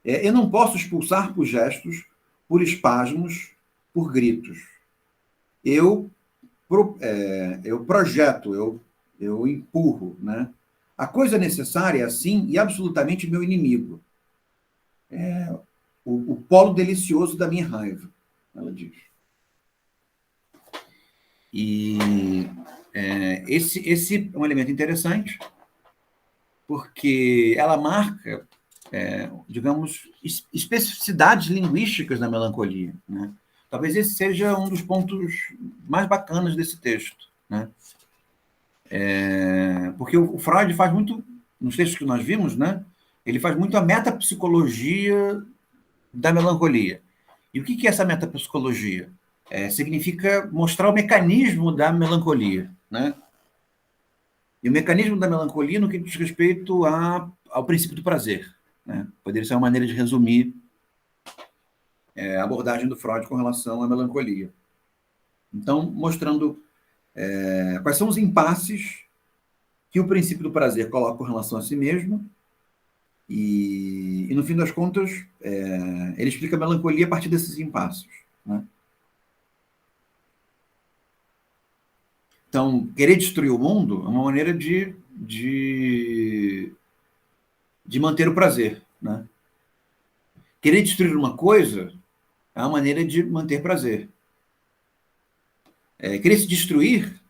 Eu não posso expulsar por gestos, por espasmos, por gritos. Eu projeto, eu empurro. Né? A coisa necessária é assim e absolutamente meu inimigo. O polo delicioso da minha raiva, ela diz. E esse é um elemento interessante, porque ela marca, digamos, especificidades linguísticas da melancolia. Né? Talvez esse seja um dos pontos mais bacanas desse texto. Né? Porque o Freud faz muito, nos textos que nós vimos, né? Ele faz muito a metapsicologia da melancolia. E o que é essa metapsicologia? Significa mostrar o mecanismo da melancolia. Né? E o mecanismo da melancolia no que diz respeito ao princípio do prazer. Né? Poderia ser uma maneira de resumir a abordagem do Freud com relação à melancolia. Então, mostrando quais são os impasses que o princípio do prazer coloca com relação a si mesmo e no fim das contas, ele explica a melancolia a partir desses impasses. Né? Então, querer destruir o mundo é uma maneira de manter o prazer. Né? Querer destruir uma coisa é uma maneira de manter prazer. Querer se destruir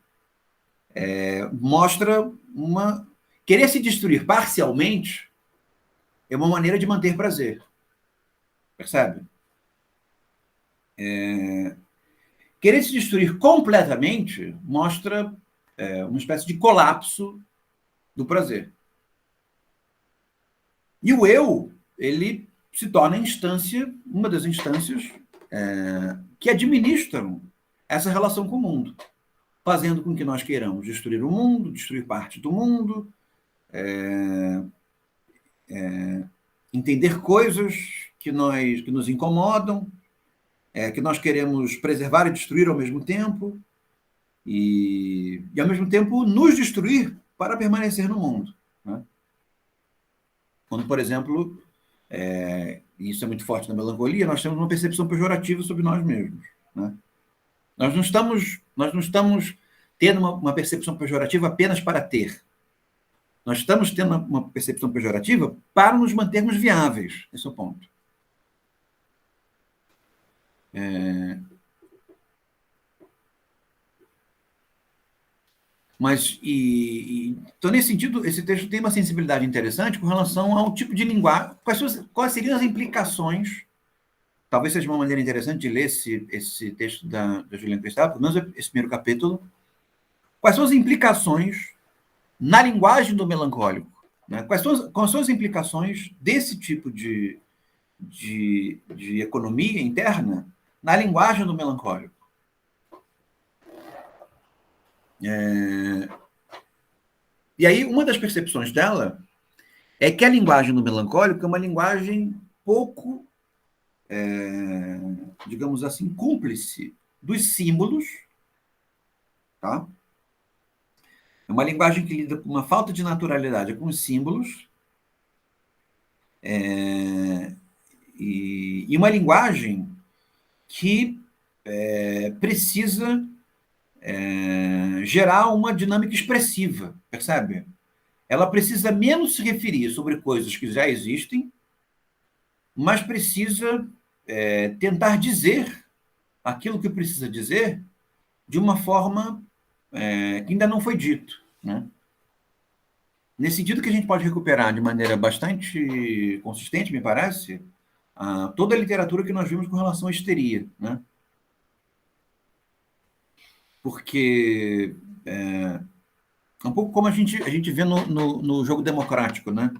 mostra uma... Querer se destruir parcialmente é uma maneira de manter prazer. Percebe? Querer se destruir completamente mostra uma espécie de colapso do prazer. E o eu, ele se torna uma das instâncias que administram essa relação com o mundo, fazendo com que nós queiramos destruir o mundo, destruir parte do mundo, entender coisas que nos incomodam, que nós queremos preservar e destruir ao mesmo tempo, e ao mesmo tempo nos destruir para permanecer no mundo. Né? Quando, por exemplo, isso é muito forte na melancolia, nós temos uma percepção pejorativa sobre nós mesmos. Né? Nós não estamos tendo uma percepção pejorativa apenas para ter. Nós estamos tendo uma percepção pejorativa para nos mantermos viáveis. Esse é o ponto. Então, nesse sentido, esse texto tem uma sensibilidade interessante com relação ao tipo de linguagem. Quais seriam as implicações? Talvez seja uma maneira interessante de ler esse texto da Juliana Cristal, pelo menos esse primeiro capítulo. Quais são as implicações na linguagem do melancólico? Né? Quais são as implicações desse tipo de economia interna na linguagem do melancólico? E aí, uma das percepções dela é que a linguagem do melancólico é uma linguagem pouco, digamos assim, cúmplice dos símbolos, tá? É uma linguagem que lida com uma falta de naturalidade com os símbolos, e uma linguagem que precisa gerar uma dinâmica expressiva, percebe? Ela precisa menos se referir sobre coisas que já existem, mas precisa tentar dizer aquilo que precisa dizer de uma forma que ainda não foi dito, né? Nesse sentido que a gente pode recuperar de maneira bastante consistente, me parece, toda a literatura que nós vimos com relação à histeria, né? Porque é um pouco como a gente vê no jogo democrático, né?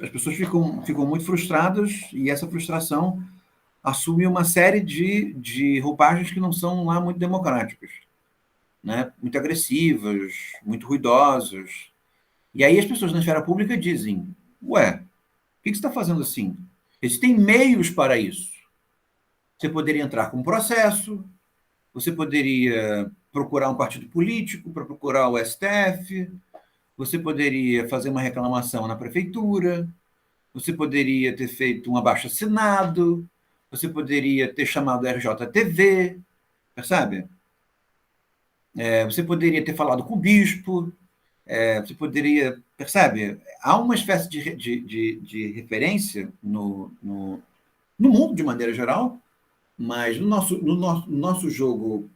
As pessoas ficam muito frustradas e essa frustração assume uma série de roupagens que não são lá muito democráticas, né? Muito agressivas, muito ruidosas. E aí as pessoas na esfera pública dizem, ué, por que você está fazendo assim? Existem meios para isso. Você poderia entrar com um processo, você poderia procurar um partido político para procurar o STF, você poderia fazer uma reclamação na prefeitura, você poderia ter feito um abaixo-assinado, você poderia ter chamado a RJTV, percebe? Você poderia ter falado com o bispo, você poderia, percebe? Há uma espécie de referência no mundo de maneira geral, mas no nosso jogo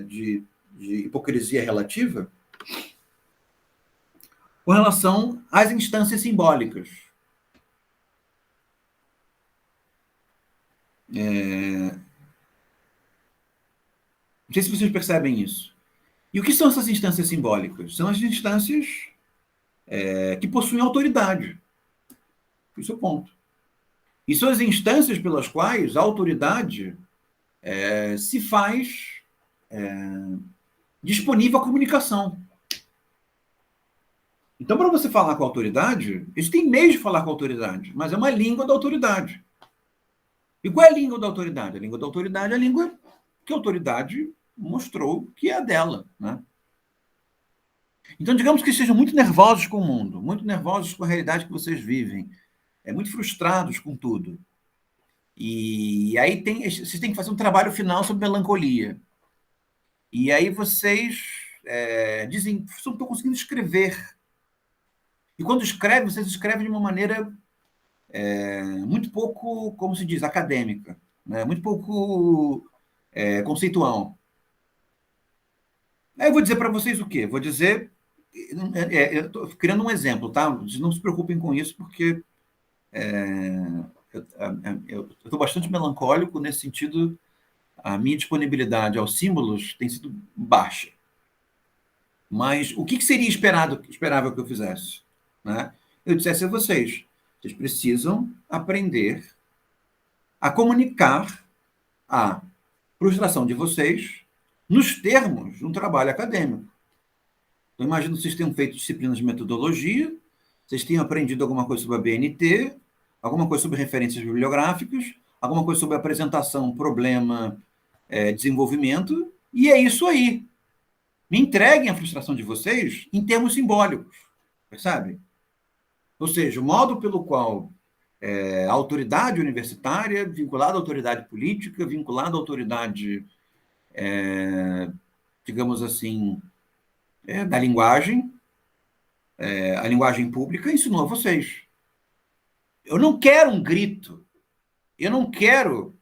de hipocrisia relativa, com relação às instâncias simbólicas. Não sei se vocês percebem isso. E o que são essas instâncias simbólicas? São as instâncias que possuem autoridade. Isso é o ponto. E são as instâncias pelas quais a autoridade se faz disponível à comunicação. Então, para você falar com a autoridade, existem meios de falar com a autoridade, mas é uma língua da autoridade. E qual é a língua da autoridade? A língua da autoridade é a língua que a autoridade mostrou que é a dela, né? Então, digamos que estejam muito nervosos com o mundo, muito nervosos com a realidade que vocês vivem, muito frustrados com tudo. E aí vocês têm que fazer um trabalho final sobre melancolia. E aí vocês dizem, não estou conseguindo escrever. E quando escrevem, vocês escrevem de uma maneira muito pouco, como se diz, acadêmica, né? Muito pouco conceitual. Aí eu vou dizer para vocês o quê? Vou dizer, eu estou criando um exemplo, tá? Não se preocupem com isso, porque eu estou bastante melancólico nesse sentido. A minha disponibilidade aos símbolos tem sido baixa. Mas o que seria esperável que eu fizesse? Né? Eu dissesse a vocês precisam aprender a comunicar a frustração de vocês nos termos de um trabalho acadêmico. Então, imagino que vocês tenham feito disciplinas de metodologia, vocês tenham aprendido alguma coisa sobre a BNT, alguma coisa sobre referências bibliográficas, alguma coisa sobre apresentação, problema, desenvolvimento, e é isso aí. Me entreguem a frustração de vocês em termos simbólicos, percebe? Ou seja, o modo pelo qual a autoridade universitária, vinculada à autoridade política, vinculada à autoridade, digamos assim, da linguagem, a linguagem pública, ensinou a vocês. Eu não quero um grito, eu não quero,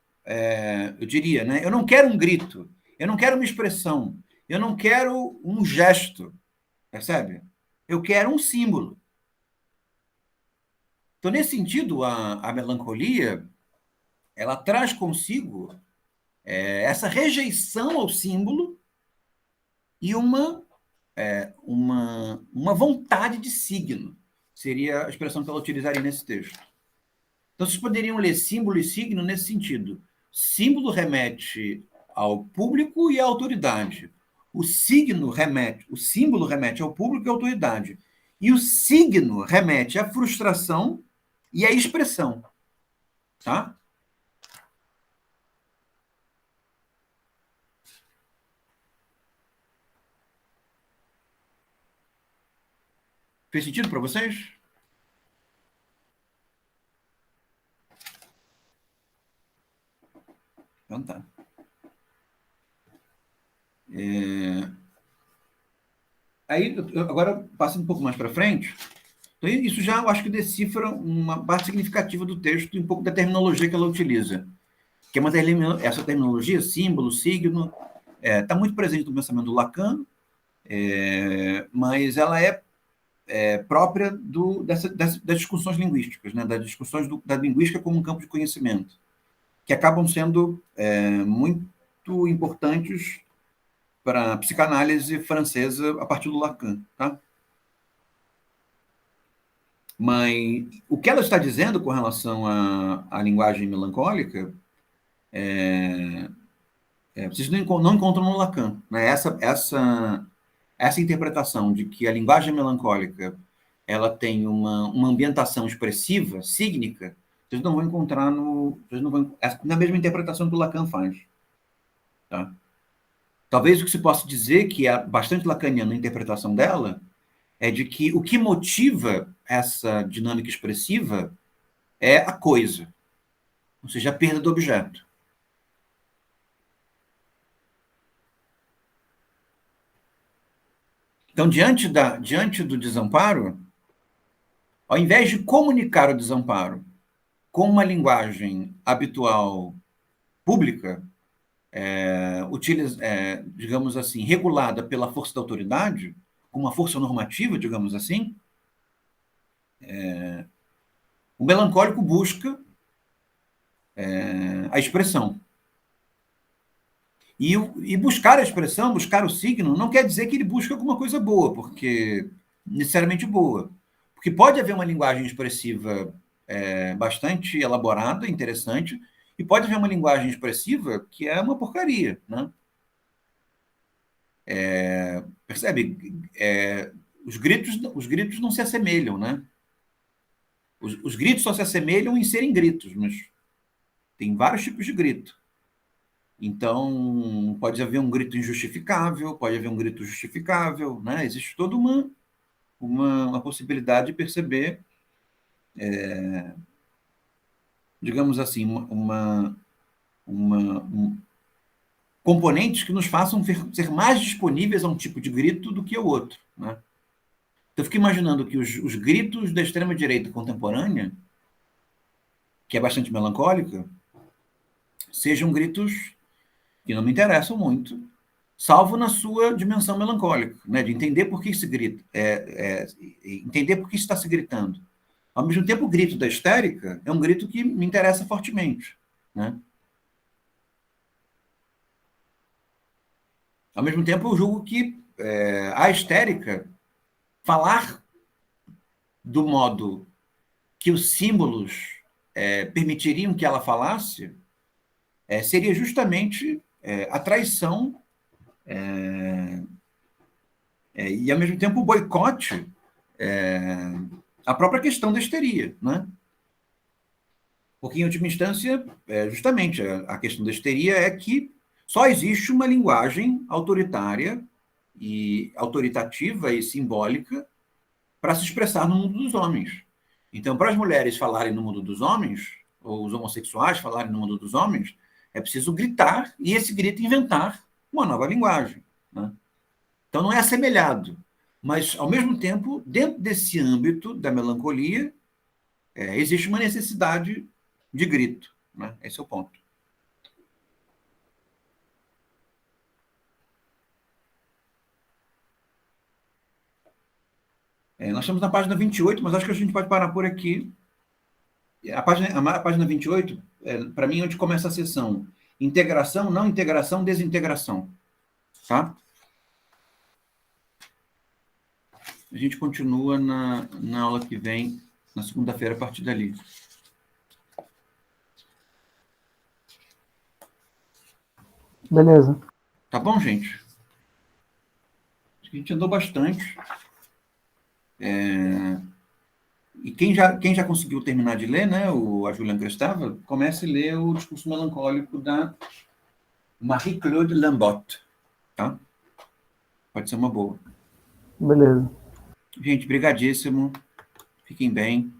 eu diria, né? Eu não quero um grito, eu não quero uma expressão, eu não quero um gesto, percebe? Eu quero um símbolo. Então, nesse sentido, a melancolia, ela traz consigo essa rejeição ao símbolo e uma vontade de signo. Seria a expressão que ela utilizaria nesse texto. Então, vocês poderiam ler símbolo e signo nesse sentido. Símbolo remete ao público e à autoridade. O símbolo remete ao público e à autoridade. E o signo remete à frustração e à expressão. Tá? Fez sentido para vocês? Então tá. Aí, agora, passando um pouco mais para frente, então, isso já eu acho que decifra uma parte significativa do texto e um pouco da terminologia que ela utiliza. Que é essa terminologia, símbolo, signo, está muito presente no pensamento do Lacan, mas ela é própria das discussões linguísticas, né? Das discussões da linguística como um campo de conhecimento, que acabam sendo muito importantes para a psicanálise francesa a partir do Lacan. Tá? Mas o que ela está dizendo com relação à linguagem melancólica vocês não encontram no Lacan. Né? Essa interpretação de que a linguagem melancólica ela tem uma ambientação expressiva, sígnica, vocês não vão encontrar na mesma interpretação que o Lacan faz. Tá? Talvez o que se possa dizer, que é bastante lacaniano na interpretação dela, é de que o que motiva essa dinâmica expressiva é a coisa, ou seja, a perda do objeto. Então, diante do desamparo, ao invés de comunicar o desamparo com uma linguagem habitual pública, digamos assim, regulada pela força da autoridade, com uma força normativa, digamos assim, o melancólico busca a expressão. E buscar a expressão, buscar o signo, não quer dizer que ele busca alguma coisa boa, porque necessariamente boa. Porque pode haver uma linguagem expressiva bastante elaborada, interessante, e pode haver uma linguagem expressiva que é uma porcaria, né? Percebe? Os gritos não se assemelham, né? Os gritos só se assemelham em serem gritos, mas tem vários tipos de grito. Então, pode haver um grito injustificável, pode haver um grito justificável, né? Existe toda uma possibilidade de perceber, digamos assim, componentes que nos façam ser mais disponíveis a um tipo de grito do que ao outro, né? Então, eu fico imaginando que os gritos da extrema-direita contemporânea, que é bastante melancólica, sejam gritos que não me interessam muito, salvo na sua dimensão melancólica, né? De entender por que se grita, entender por que está se gritando. Ao mesmo tempo, o grito da histérica é um grito que me interessa fortemente, né? Ao mesmo tempo, eu julgo que a histérica, falar do modo que os símbolos permitiriam que ela falasse, seria justamente a traição e, ao mesmo tempo, o boicote à própria questão da histeria, né? Porque, em última instância, justamente a questão da histeria é que só existe uma linguagem autoritária e autoritativa e simbólica para se expressar no mundo dos homens. Então, para as mulheres falarem no mundo dos homens, ou os homossexuais falarem no mundo dos homens, é preciso gritar e esse grito inventar uma nova linguagem, né? Então, não é assemelhado, mas, ao mesmo tempo, dentro desse âmbito da melancolia, existe uma necessidade de grito, né? Esse é o ponto. Nós estamos na página 28, mas acho que a gente pode parar por aqui. A página 28, para mim, é onde começa a sessão. Integração, não integração, desintegração. Tá? A gente continua na aula que vem, na segunda-feira, a partir dali. Beleza. Tá bom, gente? Acho que a gente andou bastante. E quem já conseguiu terminar de ler, né, a Juliana Crestava, comece a ler o Discurso Melancólico da Marie-Claude Lambotte. Tá? Pode ser uma boa. Beleza. Gente, brigadíssimo. Fiquem bem.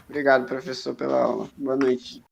Obrigado, professor, pela aula. Boa noite.